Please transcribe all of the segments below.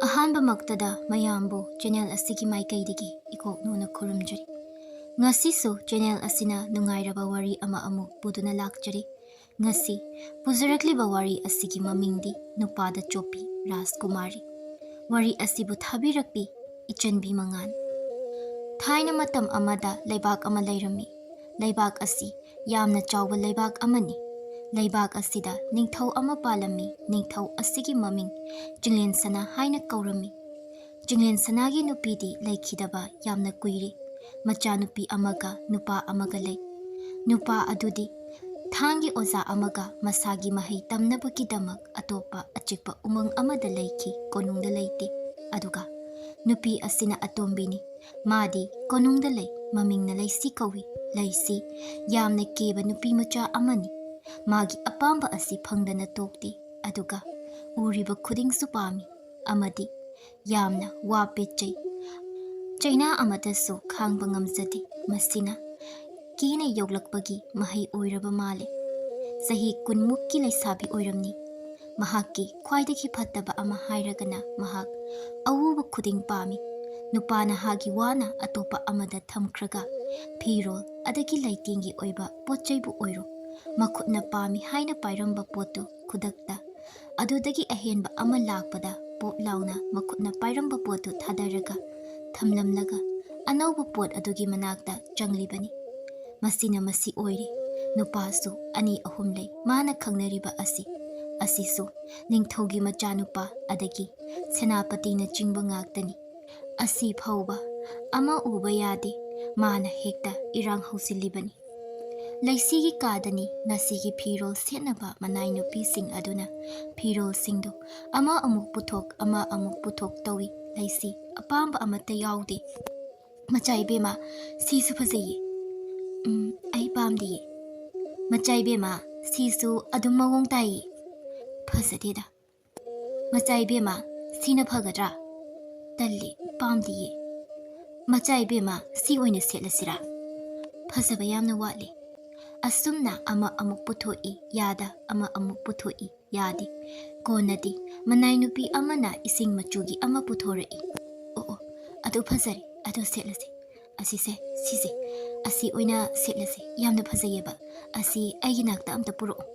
ꯑꯍꯥꯟꯕꯃꯛꯇꯗ ꯃꯌꯥꯝꯕꯨ ꯆꯦꯅꯦꯜ ꯑꯁꯤꯒꯤ ꯃꯥꯏꯀꯩꯗꯒꯤ ꯏꯀꯣꯛꯅꯨꯅ ꯈꯨꯔꯨꯝꯖꯔꯤ꯫ ꯉꯁꯤꯁꯨ ꯆꯦꯅꯦꯜ ꯑꯁꯤꯅ ꯅꯨꯡꯉꯥꯏꯔꯕ ꯋꯥꯔꯤ ꯑꯃ ꯑꯃꯨꯛ ꯄꯨꯗꯨꯅ ꯂꯥꯛꯆꯔꯤ꯫ ꯉꯁꯤ ꯄꯨꯖꯔꯛꯂꯤꯕ ꯋꯥꯔꯤ ꯑꯁꯤꯒꯤ ꯃꯃꯤꯡꯗꯤ ꯅꯨꯄꯥꯗ ꯆꯣꯞꯄꯤ ꯔꯥꯖꯀꯨꯃꯥꯔꯤ꯫ ꯋꯥꯔꯤ ꯑꯁꯤꯕꯨ ꯊꯥꯕꯤꯔꯛꯄꯤ ꯏꯆꯟꯕꯤ ꯃꯉꯥꯟ꯫ ꯊꯥꯏꯅ ꯃꯇꯝ ꯑꯃꯗ ꯂꯩꯕꯥꯛ ꯑꯃ ꯂꯩꯔꯝꯃꯤ꯫ ꯂꯩꯕꯥꯛ ꯑꯁꯤ ꯌꯥꯝꯅ ꯆꯥꯎꯕ ꯂꯩꯕꯥꯛ ꯑꯃꯅꯤ꯫ ꯂꯩꯕꯥꯛ ꯑꯁꯤꯗ ꯅꯤꯡꯊꯧ ꯑꯃ ꯄꯥꯜꯂꯝꯃꯤ꯫ ꯅꯤꯡꯊꯧ ꯑꯁꯤꯒꯤ ꯃꯃꯤꯡ ꯆꯤꯡꯂꯦꯟꯁꯅꯥ ꯍꯥꯏꯅ ꯀꯧꯔꯝꯃꯤ꯫ ꯆꯤꯡꯂꯦꯟꯁꯅꯥꯒꯤ ꯅꯨꯄꯤꯗꯤ ꯂꯩꯈꯤꯗꯕ ꯌꯥꯝꯅ ꯀꯨꯏꯔꯦ꯫ ꯃꯆꯥꯅꯨꯄꯤ ꯑꯃꯒ ꯅꯨꯄꯥ ꯑꯃꯒ ꯂꯩ꯫ ꯅꯨꯄꯥ ꯑꯗꯨꯗꯤ ꯊꯥꯡꯒꯤ ꯑꯣꯖꯥ ꯑꯃꯒ ꯃꯁꯥꯒꯤ ꯃꯍꯩ ꯇꯝꯅꯕꯒꯤꯗꯃꯛ ꯑꯇꯣꯞꯄ ꯑꯆꯤꯛꯄ ꯎꯃꯪ ꯑꯃꯗ ꯂꯩꯈꯤ, ꯀꯣꯅꯨꯡꯗ ꯂꯩꯇꯦ꯫ ꯑꯗꯨꯒ ꯅꯨꯄꯤ ꯑꯁꯤꯅ ꯑꯇꯣꯝꯕꯤꯅꯤ꯫ ꯃꯥꯗꯤ ꯀꯣꯅꯨꯡꯗ ꯂꯩ꯫ ꯃꯃꯤꯡꯅ ꯂꯩꯁꯤ ꯀꯧꯏ꯫ ꯂꯩꯁꯤ ꯌꯥꯝꯅ ꯀꯦꯕ ꯅꯨꯄꯤ ꯃꯆꯥ ꯑꯃꯅꯤ꯫ ꯃꯥꯒꯤ ꯑꯄꯥꯝꯕ ꯑꯁꯤ ꯐꯪꯗꯅ ꯇꯣꯛꯇꯦ꯫ ꯑꯗꯨꯒ ꯎꯔꯤꯕ ꯈꯨꯗꯤꯡꯁꯨ ꯄꯥꯝꯃꯤ꯫ ꯑꯃꯗꯤ ꯌꯥꯝꯅ ꯋꯥ ꯄꯦꯠꯆꯩ꯫ ꯆꯩꯅꯥ ꯑꯃꯇꯁꯨ ꯈꯥꯡꯕ ꯉꯝꯖꯗꯦ꯫ ꯃꯁꯤꯅ ꯀꯦꯅ ꯌꯧꯂꯛꯄꯒꯤ ꯃꯍꯩ ꯑꯣꯏꯔꯕ ꯃꯥꯜꯂꯦ꯫ ꯆꯍꯤ 10ꯃꯨꯛꯀꯤ ꯂꯩꯁꯥꯕꯤ ꯑꯣꯏꯔꯝꯅꯤ꯫ ꯃꯍꯥꯛꯀꯤ ꯈ꯭ꯋꯥꯏꯗꯒꯤ ꯐꯠꯇꯕ ꯑꯃ ꯍꯥꯏꯔꯒꯅ ꯃꯍꯥꯛ ꯑꯎꯕ ꯈꯨꯗꯤꯡ ꯄꯥꯝꯃꯤ꯫ ꯅꯨꯄꯥ ꯅꯍꯥꯒꯤ ꯋꯥꯅ ꯑꯇꯣꯞꯄ ꯑꯃꯗ ꯊꯝꯈ꯭ꯔꯒ ꯐꯤꯔꯣꯜ ꯑꯗꯒꯤ ꯂꯩꯇꯦꯡꯒꯤ ꯑꯣꯏꯕ ꯄꯣꯠꯆꯩꯕꯨ ꯑꯣꯏꯔꯣ ꯃꯈꯨꯠꯅ ꯄꯥꯝꯃꯤ ꯍꯥꯏꯅ ꯄꯥꯏꯔꯝꯕ ꯄꯣꯠꯇꯨ ꯈꯨꯗꯛꯇ ꯑꯗꯨꯗꯒꯤ ꯑꯍꯦꯟꯕ ꯑꯃ ꯂꯥꯛꯄꯗ ꯄꯣꯞ ꯂꯥꯎꯅ ꯃꯈꯨꯠꯅ ꯄꯥꯏꯔꯝꯕ ꯄꯣꯠꯇꯨ ꯊꯥꯗꯔꯒ ꯊꯝꯂꯝꯂꯒ ꯑꯅꯧꯕ ꯄꯣꯠ ꯑꯗꯨꯒꯤ ꯃꯅꯥꯛꯇ ꯆꯪꯂꯤꯕꯅꯤ꯫ ꯃꯁꯤꯅ ꯃꯁꯤ ꯑꯣꯏꯔꯦ꯫ ꯅꯨꯄꯥꯁꯨ 2-3 ꯂꯩ꯫ ꯃꯥꯅ ꯈꯪꯅꯔꯤꯕ ꯑꯁꯤꯁꯨ ꯅꯤꯡꯊꯧꯒꯤ ꯃꯆꯥꯅꯨꯄꯥ ꯑꯗꯒꯤ ꯁꯦꯅꯥꯄꯇꯤꯅꯆꯤꯡꯕ ꯉꯥꯛꯇꯅꯤ꯫ ꯑꯁꯤ ꯐꯥꯎꯕ ꯑꯃ ꯎꯕ ꯌꯥꯗꯦ꯫ ꯃꯥꯅ ꯍꯦꯛꯇ ꯏꯔꯥꯡ ꯍꯧꯖꯤꯜꯂꯤꯕꯅꯤ꯫ ꯂꯩꯁꯤꯒꯤ ꯀꯥꯗꯅꯤ꯫ ꯉꯁꯤꯒꯤ ꯐꯤꯔꯣꯜ ꯁꯦꯠꯅꯕ ꯃꯅꯥꯏ ꯅꯨꯄꯤꯁꯤꯡ ꯑꯗꯨꯅ ꯐꯤꯔꯣꯜꯁꯤꯡꯗꯨ ꯑꯃ ꯑꯃꯨꯛ ꯄꯨꯊꯣꯛ ꯑꯃ ꯑꯃꯨꯛ ꯄꯨꯊꯣꯛ ꯇꯧꯏ꯫ ꯂꯩꯁꯤ ꯑꯄꯥꯝꯕ ꯑꯃꯠꯇ ꯌꯥꯎꯗꯦ꯫ ꯃꯆꯥ ꯏꯕꯦꯝꯃ, ꯁꯤꯁꯨ ꯐꯖꯩꯌꯦ꯫ ꯑꯩ ꯄꯥꯝꯗꯤꯌꯦ꯫ ꯃꯆꯥ ꯏꯕꯦꯝꯃ, ꯁꯤꯁꯨ ꯑꯗꯨꯝ ꯃꯑꯣꯡ ꯇꯥꯏꯌꯦ꯫ ꯐꯖꯗꯦꯗ꯫ ꯃꯆꯥ ꯏꯕꯦꯝꯃ, ꯁꯤꯅ ꯐꯒꯗ꯭ꯔꯥ? ꯇꯜꯂꯦ, ꯄꯥꯝꯗꯤꯌꯦ꯫ ꯃꯆꯥ ꯏꯕꯦꯝꯃ, ꯁꯤ ꯑꯣꯏꯅ ꯁꯦꯠꯂꯁꯤꯔꯥ? ꯐꯖꯕ ꯌꯥꯝꯅ ꯋꯥꯠꯂꯦ꯫ ꯑꯁꯨꯝꯅ ꯑꯃ ꯑꯃꯨꯛ ꯄꯨꯊꯣꯛꯏ ꯌꯥꯗ, ꯑꯃ ꯑꯃꯨꯛ ꯄꯨꯊꯣꯛꯏ ꯌꯥꯗꯦ꯫ ꯀꯣꯟꯅꯗꯤ ꯃꯅꯥꯏ ꯅꯨꯄꯤ ꯑꯃꯅ ꯏꯁꯤꯡ ꯃꯆꯨꯒꯤ ꯑꯃ ꯄꯨꯊꯣꯔꯛꯏ꯫ ꯑꯣ, ꯑꯗꯨ ꯐꯖꯔꯦ꯫ ꯑꯗꯨ ꯁꯦꯠꯂꯁꯤ꯫ ꯁꯤꯁꯦ ꯑꯁꯤ ꯑꯣꯏꯅ ꯁꯦꯠꯂꯁꯤ꯫ ꯌꯥꯝꯅ ꯐꯖꯩꯌꯦꯕ꯫ ꯑꯁꯤ ꯑꯩꯒꯤ ꯅꯥꯛꯇ ꯑꯝꯇ ꯄꯨꯔꯛꯑꯣ꯫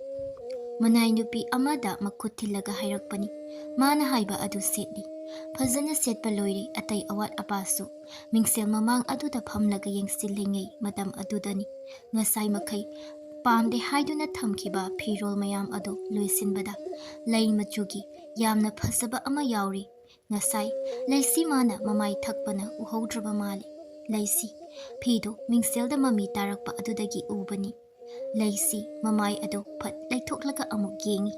ꯃꯅꯥꯏ ꯅꯨꯄꯤ ꯑꯃꯗ ꯃꯈꯨꯠ ꯊꯤꯜꯂꯒ ꯍꯥꯏꯔꯛꯄꯅꯤ꯫ ꯃꯥꯅ ꯍꯥꯏꯕ ꯑꯗꯨ ꯁꯦꯠꯂꯤ꯫ ꯐꯖꯅ ꯁꯦꯠꯄ ꯂꯣꯏꯔꯦ꯫ ꯑꯇꯩ ꯑꯋꯥꯠ ꯑꯄꯥꯁꯨ ꯃꯤꯡꯁꯦꯜ ꯃꯃꯥꯡ ꯑꯗꯨꯗ ꯐꯝꯂꯒ ꯌꯦꯡꯁꯤꯜꯂꯤꯉꯩ ꯃꯇꯝ ꯑꯗꯨꯗꯅꯤ ꯉꯁꯥꯏ ꯃꯈꯩ ꯄꯥꯝꯗꯦ ꯍꯥꯏꯗꯨꯅ ꯊꯝꯈꯤꯕ ꯐꯤꯔꯣꯜ ꯃꯌꯥꯝ ꯑꯗꯨ ꯂꯣꯏꯁꯤꯟꯕꯗ ꯂꯩ ꯃꯆꯨꯒꯤ ꯌꯥꯝꯅ ꯐꯖꯕ ꯑꯃ ꯌꯥꯎꯔꯤ꯫ ꯉꯁꯥꯏ ꯂꯩꯁꯤ ꯃꯥꯅ ꯃꯃꯥꯏ ꯊꯛꯄꯅ ꯎꯍꯧꯗ꯭ꯔꯕ ꯃꯥꯜꯂꯤ꯫ ꯂꯩꯁꯤ ꯐꯤꯗꯨ ꯃꯤꯡꯁꯦꯜꯗ ꯃꯃꯤ ꯇꯥꯔꯛꯄ ꯑꯗꯨꯗꯒꯤ ꯎꯕꯅꯤ꯫ ꯂꯩꯁꯤ ꯃꯃꯥꯏ ꯑꯗꯨ ꯐꯠ ꯂꯩꯊꯣꯛꯂꯒ ꯑꯃꯨꯛ ꯌꯦꯡꯉꯤ꯫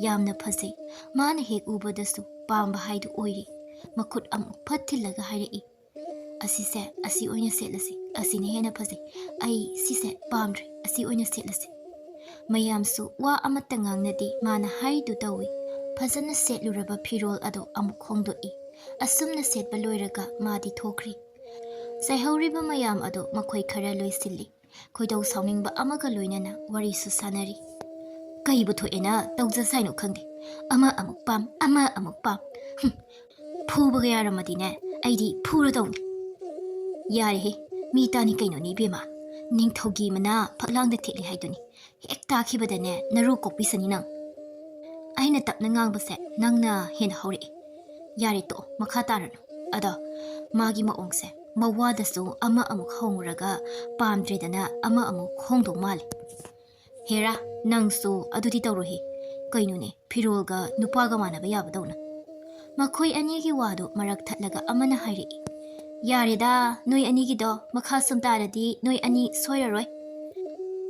ꯌꯥꯝꯅ ꯐꯖꯩ꯫ ꯃꯥꯅ ꯍꯦꯛ ꯎꯕꯗꯁꯨ ꯄꯥꯝꯕ ꯍꯥꯏꯗꯨ ꯑꯣꯏꯔꯦ꯫ ꯃꯈꯨꯠ ꯑꯃꯨꯛ ꯐꯠ ꯊꯤꯜꯂꯒ ꯍꯥꯏꯔꯛꯏ꯫ ꯑꯁꯤ ꯑꯣꯏꯅ ꯁꯦꯠꯂꯁꯤ꯫ ꯑꯁꯤꯅ ꯍꯦꯟꯅ ꯐꯖꯩ꯫ ꯑꯩ ꯁꯤꯁꯦ ꯄꯥꯝꯗ꯭ꯔꯦ꯫ ꯑꯁꯤ ꯑꯣꯏꯅ ꯁꯦꯠꯂꯁꯤ꯫ ꯃꯌꯥꯝꯁꯨ ꯋꯥ ꯑꯃꯠꯇ ꯉꯥꯡꯅꯗꯦ꯫ ꯃꯥꯅ ꯍꯥꯏꯗꯨ ꯇꯧꯏ꯫ ꯐꯖꯅ ꯁꯦꯠꯂꯨꯔꯕ ꯐꯤꯔꯣꯜ ꯑꯗꯨ ꯑꯃꯨꯛ ꯍꯣꯡꯗꯣꯛꯏ꯫ ꯑꯁꯨꯝꯅ ꯁꯦꯠꯄ ꯂꯣꯏꯔꯒ ꯃꯥꯗꯤ ꯊꯣꯛꯈ꯭ꯔꯤ꯫ ꯆꯥꯏꯍꯧꯔꯤꯕ ꯃꯌꯥꯝ ꯑꯗꯨ ꯃꯈꯣꯏ ꯈꯔ ꯂꯣꯏꯁꯤꯜꯂꯤ꯫ ꯈꯣꯏꯗꯧ ꯁꯥꯎꯅꯤꯡꯕ ꯑꯃꯒ ꯂꯣꯏꯅꯅ ꯋꯥꯔꯤꯁꯨ ꯁꯥꯟꯅꯔꯤ꯫ ꯀꯩꯕꯨ ꯊꯣꯛꯑꯦꯅ ꯇꯧꯖꯁꯥꯏꯅꯣ ꯈꯪꯗꯦ꯫ ꯑꯃ ꯑꯃꯨꯛ ꯄꯥꯝ, ꯑꯃ ꯑꯃꯨꯛ ꯄꯥꯝ꯫ ꯐꯨꯕꯒ ꯌꯥꯔꯝꯃꯗꯤꯅꯦ ꯑꯩꯗꯤ ꯐꯨꯔꯗꯧꯅꯤ꯫ ꯌꯥꯔꯦꯍꯦ, ꯃꯤ ꯇꯥꯅꯤ ꯀꯩꯅꯣꯅꯤ ꯏꯕꯦꯝꯃ꯫ ꯅꯤꯡꯊꯧꯒꯤ ꯃꯅꯥ ꯐꯛꯂꯥꯡꯗ ꯊꯦꯠꯂꯤ ꯍꯥꯏꯗꯨꯅꯤ꯫ ꯍꯦꯛ ꯇꯥꯈꯤꯕꯗꯅꯦ ꯅꯔꯨ ꯀꯣꯛꯄꯤꯁꯅꯤ ꯅꯪ꯫ ꯑꯩꯅ ꯇꯞꯅ ꯉꯥꯡꯕꯁꯦ ꯅꯪꯅ ꯍꯦꯟꯅ ꯍꯧꯔꯛꯑꯦ꯫ ꯌꯥꯔꯦ ꯇꯣꯛꯑꯣ, ꯃꯈꯥ ꯇꯥꯔꯅꯨ꯫ ꯑꯗꯣ ꯃꯥꯒꯤ ꯃꯑꯣꯡꯁꯦ ꯃꯋꯥꯗꯁꯨ ꯑꯃ ꯑꯃꯨꯛ ꯍꯣꯡꯉꯨꯔꯒ ꯄꯥꯝꯗ꯭ꯔꯦꯗꯅ ꯑꯃ ꯑꯃꯨꯛ ꯍꯣꯡꯗꯧ ꯃꯥꯜꯂꯦ꯫ ꯍꯦꯔꯥ, ꯅꯪꯁꯨ ꯑꯗꯨꯗꯤ ꯇꯧꯔꯣꯏꯍꯦ꯫ ꯀꯩꯅꯣꯅꯦ, ꯐꯤꯔꯣꯜꯒ ꯅꯨꯄꯥꯒ ꯃꯥꯟꯅꯕ ꯌꯥꯕꯗꯧꯅ꯫ ꯃꯈꯣꯏ ꯑꯅꯤꯒꯤ ꯋꯥꯗꯨ ꯃꯔꯛ ꯊꯠꯂꯒ ꯑꯃꯅ ꯍꯥꯏꯔꯛꯏ꯫ ꯌꯥꯔꯦꯗ ꯅꯣꯏ ꯑꯅꯤꯒꯤꯗꯣ, ꯃꯈꯥ ꯁꯨꯝ ꯇꯥꯔꯗꯤ ꯅꯣꯏ ꯑꯅꯤ ꯁꯣꯏꯔꯔꯣꯏ꯫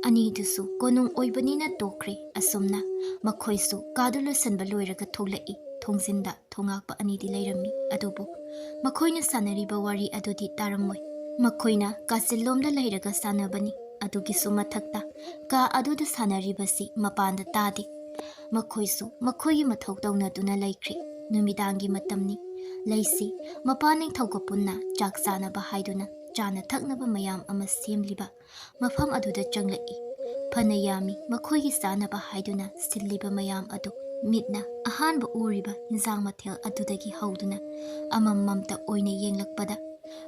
ꯑꯅꯤꯗꯨꯁꯨ ꯀꯣꯅꯨꯡ ꯑꯣꯏꯕꯅꯤꯅ ꯇꯣꯛꯈ꯭ꯔꯦ꯫ ꯑꯁꯨꯝꯅ ꯃꯈꯣꯏꯁꯨ ꯀꯥꯗꯨ ꯂꯣꯏꯁꯤꯟꯕ ꯂꯣꯏꯔꯒ ꯊꯣꯛꯂꯛꯏ꯫ ꯊꯣꯡꯖꯤꯟꯗ ꯊꯣꯉꯥꯛꯄ ꯑꯅꯤꯗꯤ ꯂꯩꯔꯝꯃꯤ꯫ ꯑꯗꯨꯕꯨ ꯃꯈꯣꯏꯅ ꯁꯥꯟꯅꯔꯤꯕ ꯋꯥꯔꯤ ꯑꯗꯨꯗꯤ ꯇꯥꯔꯝꯃꯣꯏ꯫ ꯃꯈꯣꯏꯅ ꯀꯥꯆꯤꯜꯂꯣꯝꯗ ꯂꯩꯔꯒ ꯁꯥꯟꯅꯕꯅꯤ꯫ ꯑꯗꯨꯒꯤꯁꯨ ꯃꯊꯛꯇ ꯀꯥ ꯑꯗꯨꯗ ꯁꯥꯟꯅꯔꯤꯕꯁꯤ ꯃꯄꯥꯟꯗ ꯇꯥꯗꯦ꯫ ꯃꯈꯣꯏꯁꯨ ꯃꯈꯣꯏꯒꯤ ꯃꯊꯧ ꯇꯧꯅꯗꯨꯅ ꯂꯩꯈ꯭ꯔꯦ꯫ ꯅꯨꯃꯤꯗꯥꯡꯒꯤ ꯃꯇꯝꯅꯤ꯫ ꯂꯩꯁꯤ ꯃꯄꯥ ꯅꯤꯡꯊꯧꯒ ꯄꯨꯟꯅ ꯆꯥꯛ ꯆꯥꯅꯕ ꯍꯥꯏꯗꯨꯅ ꯆꯥꯅ ꯊꯛꯅꯕ ꯃꯌꯥꯝ ꯑꯃ ꯁꯦꯝꯂꯤꯕ ꯃꯐꯝ ꯑꯗꯨꯗ ꯆꯪꯂꯛꯏ꯫ ꯐꯅ ꯌꯥꯝꯃꯤ ꯃꯈꯣꯏꯒꯤ ꯆꯥꯅꯕ ꯍꯥꯏꯗꯨꯅ ꯁꯤꯜꯂꯤꯕ ꯃꯌꯥꯝ ꯑꯗꯨ ꯃꯤꯠꯅ ꯑꯍꯥꯟꯕ ꯎꯔꯤꯕ ꯏꯟꯖꯥꯡ ꯃꯊꯦꯜ ꯑꯗꯨꯗꯒꯤ ꯍꯧꯗꯨꯅ ꯑꯃꯃꯝꯇ ꯑꯣꯏꯅ ꯌꯦꯡꯂꯛꯄꯗ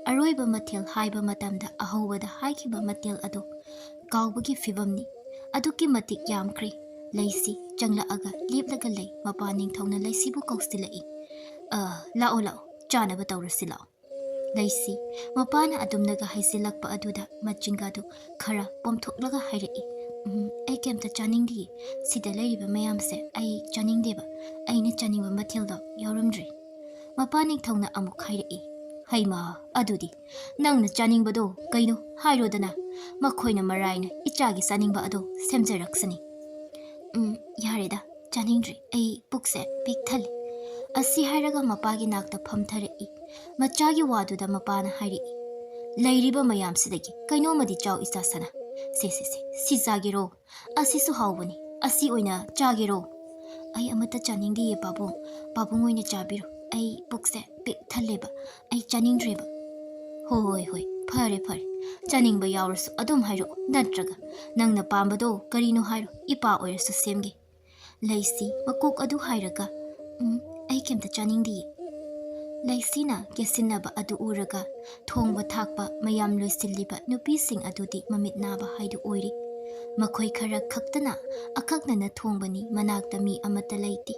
ꯑꯔꯣꯏꯕ ꯃꯊꯦꯜ ꯍꯥꯏꯕ ꯃꯇꯝꯗ ꯑꯍꯧꯕꯗ ꯍꯥꯏꯈꯤꯕ ꯃꯊꯦꯜ ꯑꯗꯨ ꯀꯥꯎꯕꯒꯤ ꯐꯤꯚꯝꯅꯤ꯫ ꯑꯗꯨꯛꯀꯤ ꯃꯇꯤꯛ ꯌꯥꯝꯈ꯭ꯔꯦ꯫ ꯂꯩꯁꯤ ꯆꯪꯂꯛꯑꯒ ꯂꯦꯞꯂꯒ ꯂꯩ꯫ ꯃꯄꯥ ꯅꯤꯡꯊꯧꯅ ꯂꯩꯁꯤꯕꯨ ꯀꯧꯁꯤꯜꯂꯛꯏ꯫ ꯂꯥꯛꯑꯣ ꯂꯥꯛꯑꯣ, ꯆꯥꯅꯕ ꯇꯧꯔꯁꯤ ꯂꯥꯛꯑꯣ꯫ ꯂꯩꯁꯤ ꯃꯄꯥꯅ ꯑꯗꯨꯝꯅꯒ ꯍꯥꯏꯖꯤꯜꯂꯛꯄ ꯑꯗꯨꯗ ꯃꯆꯤꯟꯒꯗꯨ ꯈꯔ ꯄꯣꯝꯊꯣꯛꯂꯒ ꯍꯥꯏꯔꯛꯏ꯫ ꯑꯩ ꯀꯩꯝꯇ ꯆꯥꯅꯤꯡꯗꯤꯌꯦ꯫ ꯁꯤꯗ ꯂꯩꯔꯤꯕ ꯃꯌꯥꯝꯁꯦ ꯑꯩ ꯆꯥꯅꯤꯡꯗꯦꯕ꯫ ꯑꯩꯅ ꯆꯥꯅꯤꯡꯕ ꯃꯊꯦꯜꯗꯣ ꯌꯥꯎꯔꯝꯗ꯭ꯔꯦ꯫ ꯃꯄꯥ ꯅꯤꯡꯊꯧꯅ ꯑꯃꯨꯛ ꯍꯥꯏꯔꯛꯏ꯫ ꯍꯩꯃꯥ, ꯑꯗꯨꯗꯤ ꯅꯪꯅ ꯆꯥꯅꯤꯡꯕꯗꯣ ꯀꯩꯅꯣ ꯍꯥꯏꯔꯣꯗꯅ꯫ ꯃꯈꯣꯏꯅ ꯃꯔꯥꯏꯅ ꯏꯆꯥꯒꯤ ꯆꯥꯅꯤꯡꯕ ꯑꯗꯣ ꯁꯦꯝꯖꯔꯛꯁꯅꯤ꯫ ꯌꯥꯔꯦꯗ, ꯆꯥꯅꯤꯡꯗ꯭ꯔꯤ꯫ ꯑꯩ ꯄꯨꯛꯁꯦ ꯄꯤꯛ ꯊꯜꯂꯤ꯫ ꯑꯁꯤ ꯍꯥꯏꯔꯒ ꯃꯄꯥꯒꯤ ꯅꯥꯛꯇ ꯐꯝꯊꯔꯛꯏ꯫ ꯃꯆꯥꯒꯤ ꯋꯥꯗꯨꯗ ꯃꯄꯥꯅ ꯍꯥꯏꯔꯛꯏ꯫ ꯂꯩꯔꯤꯕ ꯃꯌꯥꯝꯁꯤꯗꯒꯤ ꯀꯩꯅꯣꯃꯗꯤ ꯆꯥꯎ ꯏꯆꯥꯁꯅ꯫ ꯁꯤ ꯆꯥꯒꯦꯔꯣ? ꯑꯁꯤꯁꯨ ꯍꯥꯎꯕꯅꯤ꯫ ꯑꯁꯤ ꯑꯣꯏꯅ ꯆꯥꯒꯦꯔꯣ? ꯑꯩ ꯑꯃꯠꯇ ꯆꯥꯅꯤꯡꯗꯦꯌꯦ ꯄꯥꯕꯨꯡ꯫ ꯄꯥꯕꯨꯡ ꯑꯣꯏꯅ ꯆꯥꯕꯤꯔꯣ꯫ ꯑꯩ ꯄꯨꯛꯁꯦ ꯄꯤꯛ ꯊꯜꯂꯦꯕ꯫ ꯑꯩ ꯆꯥꯅꯤꯡꯗ꯭ꯔꯦꯕ꯫ ꯍꯣꯏ, ꯐꯔꯦ ꯐꯔꯦ꯫ ꯆꯥꯅꯤꯡꯕ ꯌꯥꯎꯔꯁꯨ ꯑꯗꯨꯝ ꯍꯥꯏꯔꯛꯑꯣ, ꯅꯠꯇ꯭ꯔꯒ ꯅꯪꯅ ꯄꯥꯝꯕꯗꯣ ꯀꯔꯤꯅꯣ ꯍꯥꯏꯔꯣ, ꯏꯄꯥ ꯑꯣꯏꯔꯁꯨ ꯁꯦꯝꯒꯦ꯫ ꯂꯩꯁꯤ ꯃꯀꯣꯛ ꯑꯗꯨ ꯍꯥꯏꯔꯒ ꯑꯩ ꯀꯩꯝꯇ ꯆꯥꯅꯤꯡꯗꯤꯌꯦ꯫ ꯂꯩꯁꯤꯅ ꯀꯦꯁꯤꯟꯅꯕ ꯑꯗꯨ ꯎꯔꯒ ꯊꯣꯡꯕ ꯊꯥꯛꯄ ꯃꯌꯥꯝ ꯂꯣꯏꯁꯤꯜꯂꯤꯕ ꯅꯨꯄꯤꯁꯤꯡ ꯑꯗꯨꯗꯤ ꯃꯃꯤꯠ ꯅꯥꯕ ꯍꯥꯏꯗꯨ ꯑꯣꯏꯔꯤ꯫ ꯃꯈꯣꯏ ꯈꯔ ꯈꯛꯇꯅ ꯑꯀꯛꯅꯅ ꯊꯣꯡꯕꯅꯤ꯫ ꯃꯅꯥꯛꯇ ꯃꯤ ꯑꯃꯠꯇ ꯂꯩꯇꯦ꯫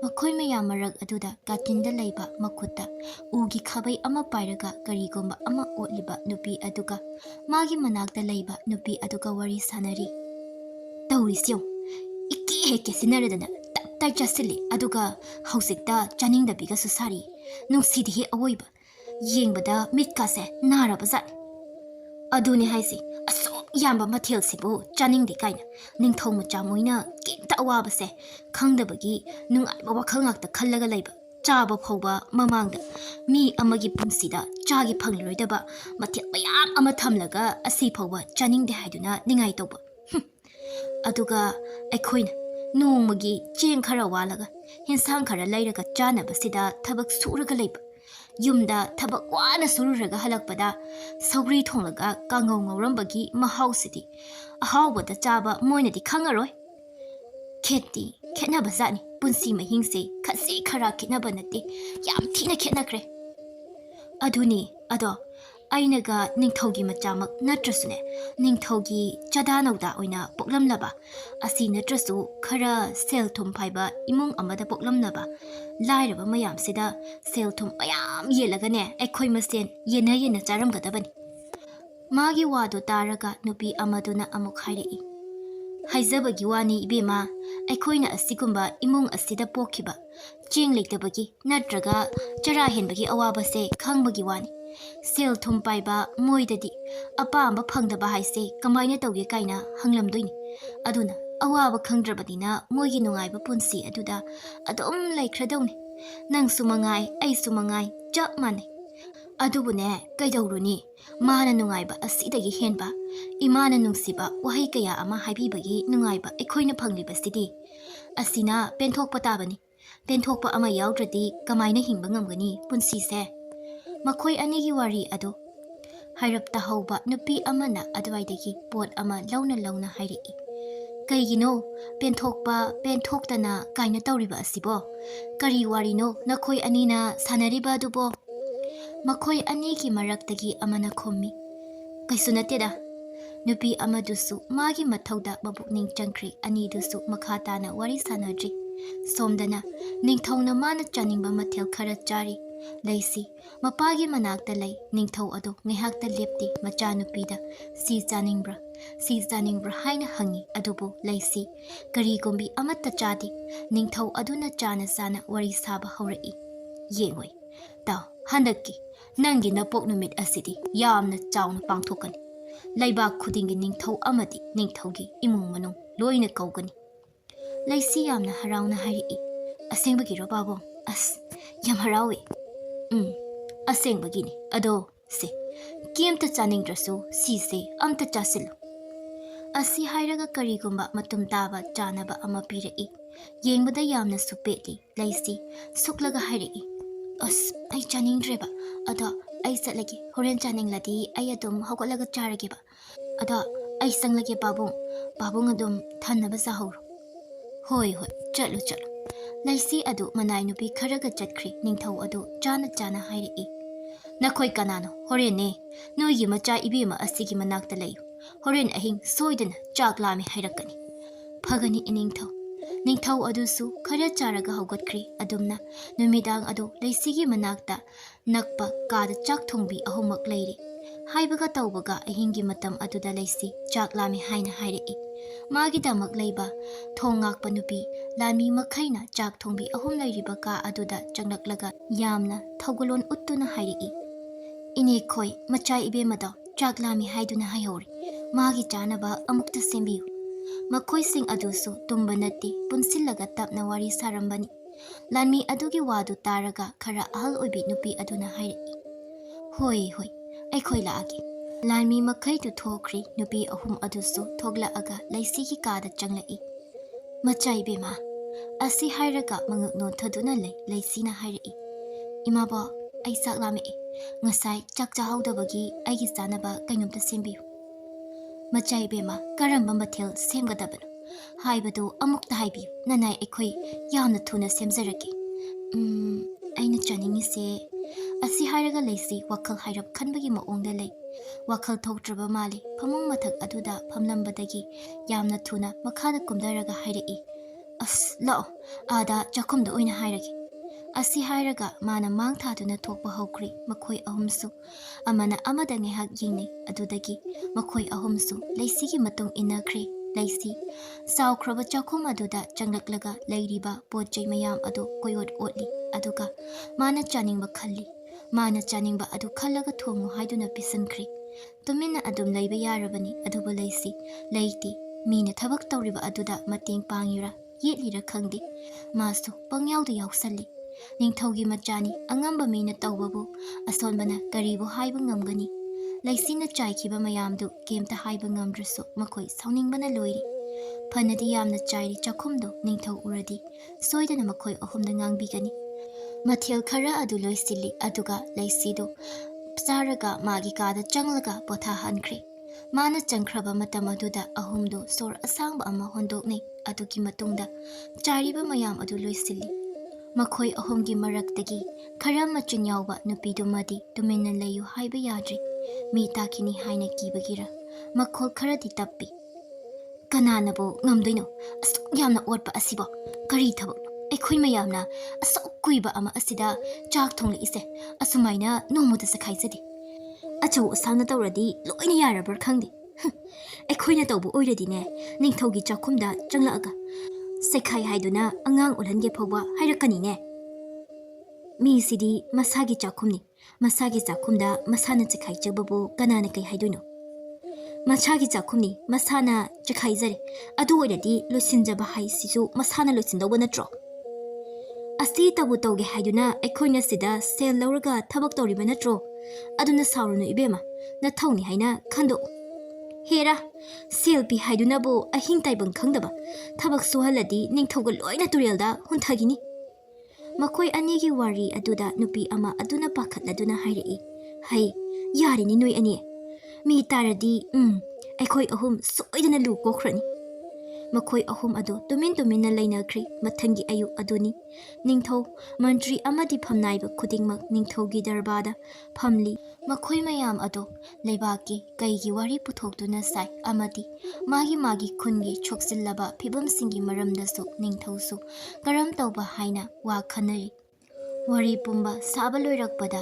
ꯃꯈꯣꯏ ꯃꯌꯥꯝ ꯃꯔꯛ ꯑꯗꯨꯗ ꯀꯥꯇꯤꯟꯗ ꯂꯩꯕ ꯃꯈꯨꯠꯇ ꯎꯒꯤ ꯈꯥꯕꯩ ꯑꯃ ꯄꯥꯏꯔꯒ ꯀꯔꯤꯒꯨꯝꯕ ꯑꯃ ꯑꯣꯠꯂꯤꯕ ꯅꯨꯄꯤ ꯑꯗꯨꯒ ꯃꯥꯒꯤ ꯃꯅꯥꯛꯇ ꯂꯩꯕ ꯅꯨꯄꯤ ꯑꯗꯨꯒ ꯋꯥꯔꯤ ꯁꯥꯟꯅꯔꯤ꯫ ꯇꯧꯔꯤꯁꯤ ꯌꯦꯡꯉꯨ, ꯏꯀꯦ ꯍꯦꯛ ꯀꯦꯁꯤꯟꯅꯔꯗꯅ ꯇꯞ ꯆꯥꯁꯤꯜꯂꯤ, ꯑꯗꯨꯒ ꯍꯧꯖꯤꯛꯇ ꯆꯥꯅꯤꯡꯗꯕꯤꯒꯁꯨ ꯁꯥꯔꯤ꯫ ꯅꯨꯡꯁꯤꯗꯦꯍꯦ ꯑꯋꯣꯏꯕ꯫ ꯌꯦꯡꯕꯗ ꯃꯤꯠꯀꯥꯁꯦ ꯅꯥꯔꯕꯖꯥꯠꯅꯤ꯫ ꯑꯗꯨꯅꯦ ꯍꯥꯏꯁꯤ, ꯑꯁꯨꯛ ꯌꯥꯝꯕ ꯃꯊꯦꯜꯁꯤꯕꯨ ꯆꯥꯅꯤꯡꯗꯦ ꯀꯥꯏꯅ ꯅꯤꯡꯊꯧ ꯃꯆꯥ ꯃꯣꯏꯅ ꯀꯩꯝꯇ ꯑꯋꯥꯕꯁꯦ ꯈꯪꯗꯕꯒꯤ ꯅꯨꯡꯉꯥꯏꯕ ꯋꯥꯈꯜ ꯉꯥꯛꯇ ꯈꯜꯂꯒ ꯂꯩꯕ꯫ ꯆꯥꯕ ꯐꯥꯎꯕ ꯃꯃꯥꯡꯗ ꯃꯤ ꯑꯃꯒꯤ ꯄꯨꯟꯁꯤꯗ ꯆꯥꯒꯦ ꯐꯪꯂꯔꯣꯏꯗꯕ ꯃꯊꯦꯜ ꯃꯌꯥꯝ ꯑꯃ ꯊꯝꯂꯒ ꯑꯁꯤ ꯐꯥꯎꯕ ꯆꯥꯅꯤꯡꯗꯦ ꯍꯥꯏꯗꯨꯅ ꯅꯤꯡꯉꯥꯏ ꯇꯧꯕ꯫ ꯑꯗꯨꯒ ꯑꯩꯈꯣꯏꯅ ꯅꯣꯡꯃꯒꯤ ꯆꯦꯡ ꯈꯔ ꯋꯥꯜꯂꯒ ꯌꯦꯟꯁꯥꯡ ꯈꯔ ꯂꯩꯔꯒ ꯆꯥꯅꯕꯁꯤꯗ ꯊꯕꯛ ꯁꯨꯔꯒ ꯂꯩꯕ꯫ ꯌꯨꯝꯗ ꯊꯕꯛ ꯋꯥꯅ ꯁꯨꯔꯨꯔꯒ ꯍꯜꯂꯛꯄꯗ ꯁꯧꯒ꯭ꯔꯤ ꯊꯣꯡꯂꯒ ꯀꯥꯡꯉꯧ ꯉꯧꯔꯝꯕꯒꯤ ꯃꯍꯥꯎꯁꯤꯗꯤ ꯑꯍꯥꯎꯕꯗ ꯆꯥꯕ ꯃꯣꯏꯅꯗꯤ ꯈꯪꯉꯔꯣꯏ꯫ ꯈꯦꯠꯅꯕ ꯖꯥꯠꯅꯤ꯫ ꯄꯨꯟꯁꯤ ꯃꯍꯤꯡꯁꯦ ꯈꯖꯤꯛ ꯈꯔ ꯈꯦꯠꯅꯕ ꯅꯠꯇꯦ, ꯌꯥꯝ ꯊꯤꯅ ꯈꯦꯠꯅꯈ꯭ꯔꯦ꯫ ꯑꯗꯨꯅꯤ, ꯑꯗꯣ ꯑꯩꯅꯒ ꯅꯤꯡꯊꯧꯒꯤ ꯃꯆꯥꯃꯛ ꯅꯠꯇ꯭ꯔꯁꯨꯅꯦ, ꯅꯤꯡꯊꯧꯒꯤ ꯆꯥꯗꯥ ꯅꯧꯗꯥ ꯑꯣꯏꯅ ꯄꯣꯛꯂꯝꯂꯕ, ꯑꯁꯤ ꯅꯠꯇ꯭ꯔꯁꯨ ꯈꯔ ꯁꯦꯜ ꯊꯨꯝ ꯄꯥꯏꯕ ꯏꯃꯨꯡ ꯑꯃꯗ ꯄꯣꯛꯂꯝꯂꯕ ꯂꯥꯏꯔꯕ ꯃꯌꯥꯝꯁꯤꯗ ꯁꯦꯜ ꯊꯨꯝ ꯃꯌꯥꯝ ꯌꯦꯜꯂꯒꯅꯦ ꯑꯩꯈꯣꯏ ꯃꯁꯦꯟ ꯌꯦꯟꯅ ꯆꯥꯔꯝꯒꯗꯕꯅꯤ꯫ ꯃꯥꯒꯤ ꯋꯥꯗꯨ ꯇꯥꯔꯒ ꯅꯨꯄꯤ ꯑꯃꯗꯨꯅ ꯑꯃꯨꯛ ꯍꯥꯏꯔꯛꯏ꯫ ꯍꯥꯏꯖꯕꯒꯤ ꯋꯥꯅꯤ ꯏꯕꯦꯝꯃ, ꯑꯩꯈꯣꯏꯅ ꯑꯁꯤꯒꯨꯝꯕ ꯏꯃꯨꯡ ꯑꯁꯤꯗ ꯄꯣꯛꯈꯤꯕ, ꯆꯦꯡ ꯂꯩꯇꯕꯒꯤ ꯅꯠꯇ꯭ꯔꯒ ꯆꯔꯥ ꯍꯦꯟꯕꯒꯤ ꯑꯋꯥꯕꯁꯦ ꯈꯪꯕꯒꯤ ꯋꯥꯅꯤ꯫ ꯁꯦꯜ ꯊꯨꯝ ꯄꯥꯏꯕ ꯃꯣꯏꯗꯗꯤ ꯑꯄꯥꯝꯕ ꯐꯪꯗꯕ ꯍꯥꯏꯁꯦ ꯀꯃꯥꯏꯅ ꯇꯧꯒꯦ ꯀꯥꯏꯅ ꯍꯪꯂꯝꯗꯣꯏꯅꯤ꯫ ꯑꯗꯨꯅ ꯑꯋꯥꯕ ꯈꯪꯗ꯭ꯔꯕꯅꯤꯅ ꯃꯣꯏꯒꯤ ꯅꯨꯡꯉꯥꯏꯕ ꯄꯨꯟꯁꯤ ꯑꯗꯨꯗ ꯑꯗꯨꯝ ꯂꯩꯈ꯭ꯔꯗꯧꯅꯤ꯫ ꯅꯪꯁꯨ ꯃꯉꯥꯏ, ꯑꯩꯁꯨ ꯃꯉꯥꯏ, ꯆꯞ ꯃꯥꯟꯅꯩ꯫ ꯑꯗꯨꯕꯨꯅꯦ, ꯀꯩꯗꯧꯔꯨꯅꯤ? ꯃꯥꯅ ꯅꯨꯡꯉꯥꯏꯕ ꯑꯁꯤꯗꯒꯤ ꯍꯦꯟꯕ, ꯏꯃꯥꯅ ꯅꯨꯡꯁꯤꯕ ꯋꯥꯍꯩ ꯀꯌꯥ ꯑꯃ ꯍꯥꯏꯕꯤꯕꯒꯤ ꯅꯨꯡꯉꯥꯏꯕ ꯑꯩꯈꯣꯏꯅ ꯐꯪꯂꯤꯕꯁꯤꯗꯤ ꯑꯁꯤꯅ ꯄꯦꯟꯊꯣꯛꯄ ꯇꯥꯕꯅꯤ꯫ ꯄꯦꯟꯊꯣꯛꯄ ꯑꯃ ꯌꯥꯎꯗ꯭ꯔꯗꯤ ꯀꯃꯥꯏꯅ ꯍꯤꯡꯕ ꯉꯝꯒꯅꯤ ꯄꯨꯟꯁꯤꯁꯦ? ꯃꯈꯣꯏ ꯑꯅꯤꯒꯤ ꯋꯥꯔꯤ ꯑꯗꯨ ꯍꯥꯏꯔꯞ ꯇꯥꯍꯧꯕ ꯅꯨꯄꯤ ꯑꯃꯅ ꯑꯗꯨꯋꯥꯏꯗꯒꯤ ꯄꯣꯠ ꯑꯃ ꯂꯧꯅ ꯍꯥꯏꯔꯛꯏ꯫ ꯀꯩꯒꯤꯅꯣ ꯄꯦꯟꯊꯣꯛꯄ ꯄꯦꯟꯊꯣꯛꯇꯅ ꯀꯥꯏꯅ ꯇꯧꯔꯤꯕ ꯑꯁꯤꯕꯣ? ꯀꯔꯤ ꯋꯥꯔꯤꯅꯣ ꯅꯈꯣꯏ ꯑꯅꯤꯅ ꯁꯥꯟꯅꯔꯤꯕ ꯑꯗꯨꯕꯣ? ꯃꯈꯣꯏ ꯑꯅꯤꯒꯤ ꯃꯔꯛꯇꯒꯤ ꯑꯃꯅ ꯈꯨꯝꯃꯤ꯫ ꯀꯩꯁꯨ ꯅꯠꯇꯦꯗ꯫ ꯅꯨꯄꯤ ꯑꯃꯗꯨꯁꯨ ꯃꯥꯒꯤ ꯃꯊꯧꯗ ꯃꯄꯨꯛꯅꯤꯡ ꯆꯪꯈ꯭ꯔꯦ꯫ ꯑꯅꯤꯗꯨꯁꯨ ꯃꯈꯥ ꯇꯥꯅ ꯋꯥꯔꯤ ꯁꯥꯟꯅꯗ꯭ꯔꯤ꯫ ꯁꯣꯝꯗꯅ ꯅꯤꯡꯊꯧꯅ ꯃꯥꯅ ꯆꯥꯅꯤꯡꯕ ꯃꯊꯦꯜ ꯈꯔ ꯆꯥꯔꯤ꯫ ꯂꯩꯁꯤ ꯃꯄꯥꯒꯤ ꯃꯅꯥꯛꯇ ꯂꯩ꯫ ꯅꯤꯡꯊꯧ ꯑꯗꯨ ꯉꯥꯏꯍꯥꯛꯇ ꯂꯦꯞꯇꯦ꯫ ꯃꯆꯥꯅꯨꯄꯤꯗ ꯁꯤ ꯆꯥꯅꯤꯡꯕ꯭ꯔꯥ ꯍꯥꯏꯅ ꯍꯪꯉꯤ꯫ ꯑꯗꯨꯕꯨ ꯂꯩꯁꯤ ꯀꯔꯤꯒꯨꯝꯕꯤ ꯑꯃꯠꯇ ꯆꯥꯗꯦ꯫ ꯅꯤꯡꯊꯧ ꯑꯗꯨꯅ ꯆꯥꯅ ꯋꯥꯔꯤ ꯁꯥꯕ ꯍꯧꯔꯛꯏ꯫ ꯌꯦꯡꯉꯣꯏ, ꯇꯥꯎ, ꯍꯟꯗꯛꯀꯤ ꯅꯪꯒꯤ ꯅꯄꯣꯛ ꯅꯨꯃꯤꯠ ꯑꯁꯤꯗꯤ ꯌꯥꯝꯅ ꯆꯥꯎꯅ ꯄꯥꯡꯊꯣꯛꯀꯅꯤ꯫ ꯂꯩꯕꯥꯛ ꯈꯨꯗꯤꯡꯒꯤ ꯅꯤꯡꯊꯧ ꯑꯃꯗꯤ ꯅꯤꯡꯊꯧꯒꯤ ꯏꯃꯨꯡ ꯃꯅꯨꯡ ꯂꯣꯏꯅ ꯀꯧꯒꯅꯤ꯫ ꯂꯩꯁꯤ ꯌꯥꯝꯅ ꯍꯔꯥꯎꯅ ꯍꯥꯏꯔꯛꯏ꯫ ꯑꯁꯦꯡꯕꯒꯤꯔꯣ ꯄꯥꯕꯨꯡ? ꯑꯁ, ꯌꯥꯝ ꯍꯔꯥꯎꯏ꯫ ꯑꯁꯦꯡꯕꯒꯤꯅꯤ꯫ ꯑꯗꯣ ꯁꯦ, ꯀꯦꯝꯇ ꯆꯥꯅꯤꯡꯗ꯭ꯔꯁꯨ ꯁꯤꯁꯦ ꯑꯝꯇ ꯆꯥꯁꯤꯜꯂꯨ꯫ ꯑꯁꯤ ꯍꯥꯏꯔꯒ ꯀꯔꯤꯒꯨꯝꯕ ꯃꯇꯨꯝ ꯇꯥꯕ ꯆꯥꯅꯕ ꯑꯃ ꯄꯤꯔꯛꯏ꯫ ꯌꯦꯡꯕꯗ ꯌꯥꯝꯅꯁꯨ ꯄꯦꯠꯂꯤ꯫ ꯂꯩꯁꯤ ꯁꯨꯛꯂꯒ ꯍꯥꯏꯔꯛꯏ꯫ ꯑꯁ, ꯑꯩ ꯆꯥꯅꯤꯡꯗ꯭ꯔꯦꯕ꯫ ꯑꯗꯣ ꯑꯩ ꯆꯠꯂꯒꯦ꯫ ꯍꯣꯔꯦꯟ ꯆꯥꯅꯤꯡꯂꯗꯤ ꯑꯩ ꯑꯗꯨꯝ ꯍꯧꯒꯠꯂꯒ ꯆꯥꯔꯒꯦꯕ꯫ ꯑꯗꯣ ꯑꯩ ꯆꯪꯂꯒꯦ ꯄꯥꯕꯨꯡ꯫ ꯄꯥꯕꯨꯡ ꯑꯗꯨꯝ ꯊꯟꯅꯕ ꯆꯥꯍꯧꯔꯣ꯫ ꯍꯣꯏ, ꯆꯠꯂꯨ꯫ Laisi adu manai nupi kharaga chatkri ningthau adu chana chana hairi. Nakhoi kanano horene noigi macha ibima asigi manakta layu. Horen ahing soidana chaklami hairakani. Phagani iningthau. Ningthau adusu khara charaga haugatkri adumna numidang adu laisigi manakta nakpa kada chak thongbi ahumak lairi. Haibaga taubaga ahingi matam aduda laisi chaklami haina hairi. Magi damak leiba thongakpa nupi lami makhaina chak thongbi ahum lairiba ka aduda changlaklaga yamna thaugalon uttuna hairi. Ine khoi machai ibe mada chaklami haiduna haihori. Magi chanaba amukta sembiu. Makhoi sing adusu tumbanati punsillaga tapna wari sarambani. Lami adugi wadu taraga khara ahal oibi nupi aduna hairi. Hoi hoi, aikhoi laagi. Lami makhai tu thokri nupi ahum adusu thogla aga laisigi kada changlai. Machai bema asi hairaga manguk no thaduna laisina hairi. Imaba ai saklami ngasai chak chahaudabagi aigi sanaba kainumta sembiu. Machai bema karamba mathel semgadabanu. Haibadu amukta haibiu nanai aikhoi yamna thuna semjaraki. Aina chaningise asi hairaga laisi wakhal hairap khanbagi maongda lei. Wakhal thoktraba mali phamung mathak aduda phamlambadagi yamna thuna makhada kumdaraga hairi. As lao ada chakumda oina hairagi. Asi hairaga mana mang thaduna thokpa haukri makhoi ahumsu amana amada ngehak yingni adudagi makhoi ahumsu laisigi matung inakri laisi saukraba chakum aduda changlaklaga lairiba potjai mayam adu koyot otli aduga mana chaningba khalli mana chaningba adu khallaga thongu haiduna pisankri tumina adum leiba yarabani aduba laisi leiti mina thabak tawriba aduda mating pangira yetlira khangdi masu pangyawdu yawsalli Ningthaugi machani angamba mina tawbabu asonbana karibu haiba ngamgani laisina chaikiba mayamdu kemta haiba ngamdrasu makhoi sauningbana loiri phanadi yamna chairi chakhumdu ningthau uradi soidana makhoi ahumda ngangbigani mathel khara adu loisili aduga laisidu psaraga magi kada changlaga potha hankri mana changkhraba matam aduda ahumdu sor asangba ama hondokni adugi matungda chariba mayam adu loisili Makhoi ahomgi maraktagi khara machin yawba nupidumadi tumina layu haiba yadri mi takini haina kibagira makhol kharadi tappi kananabo ngamdoino asuk yamna otpa asibo kari thabakno aikhoi mayamna asuk kuiba ama asida chak thongli ise asumaina nomuda sakhaisadi achau asangna tawradi loina yarabar khangdi aikhoi na tawbu oiradine ningthaugi chakhumda changlaaga Sekai haiduna angang ulhange phawba hairakani mi sidi masagi chakhumni masagi chakhumda masana chakhai chababu kanana kai haiduno masagi chakhumni masana chakhai jare adu oiradi losinjaba hai sisu masana losindawa natro asti tabu tawge haiduna aikhoina sida sel lawraga thabak tawriba natro aduna saurunu ibema na thawni haina khando Hera, selfie haidunabo ahing taibang khangdaba thabak suhaladi ningthauga loina turelda hunthagini makhoi anigi wari aduda nupi ama aduna pakhatladuna hairi hai yarini noi ani mi taradi aikhoi ahum soidana lu kokhrani makhoi ahum adu tumin lainakri mathangi ayu aduni ningthau mantri amadi phamnaiba khudingmak ningthaugi darbada phamli makhoi mayam adu leibaki kaigi wari puthokduna sai amadi magi khungi choksilaba phibam singi maramdasu ningthausu karam tawba haina wa khanari wari pumba sabaloirakpada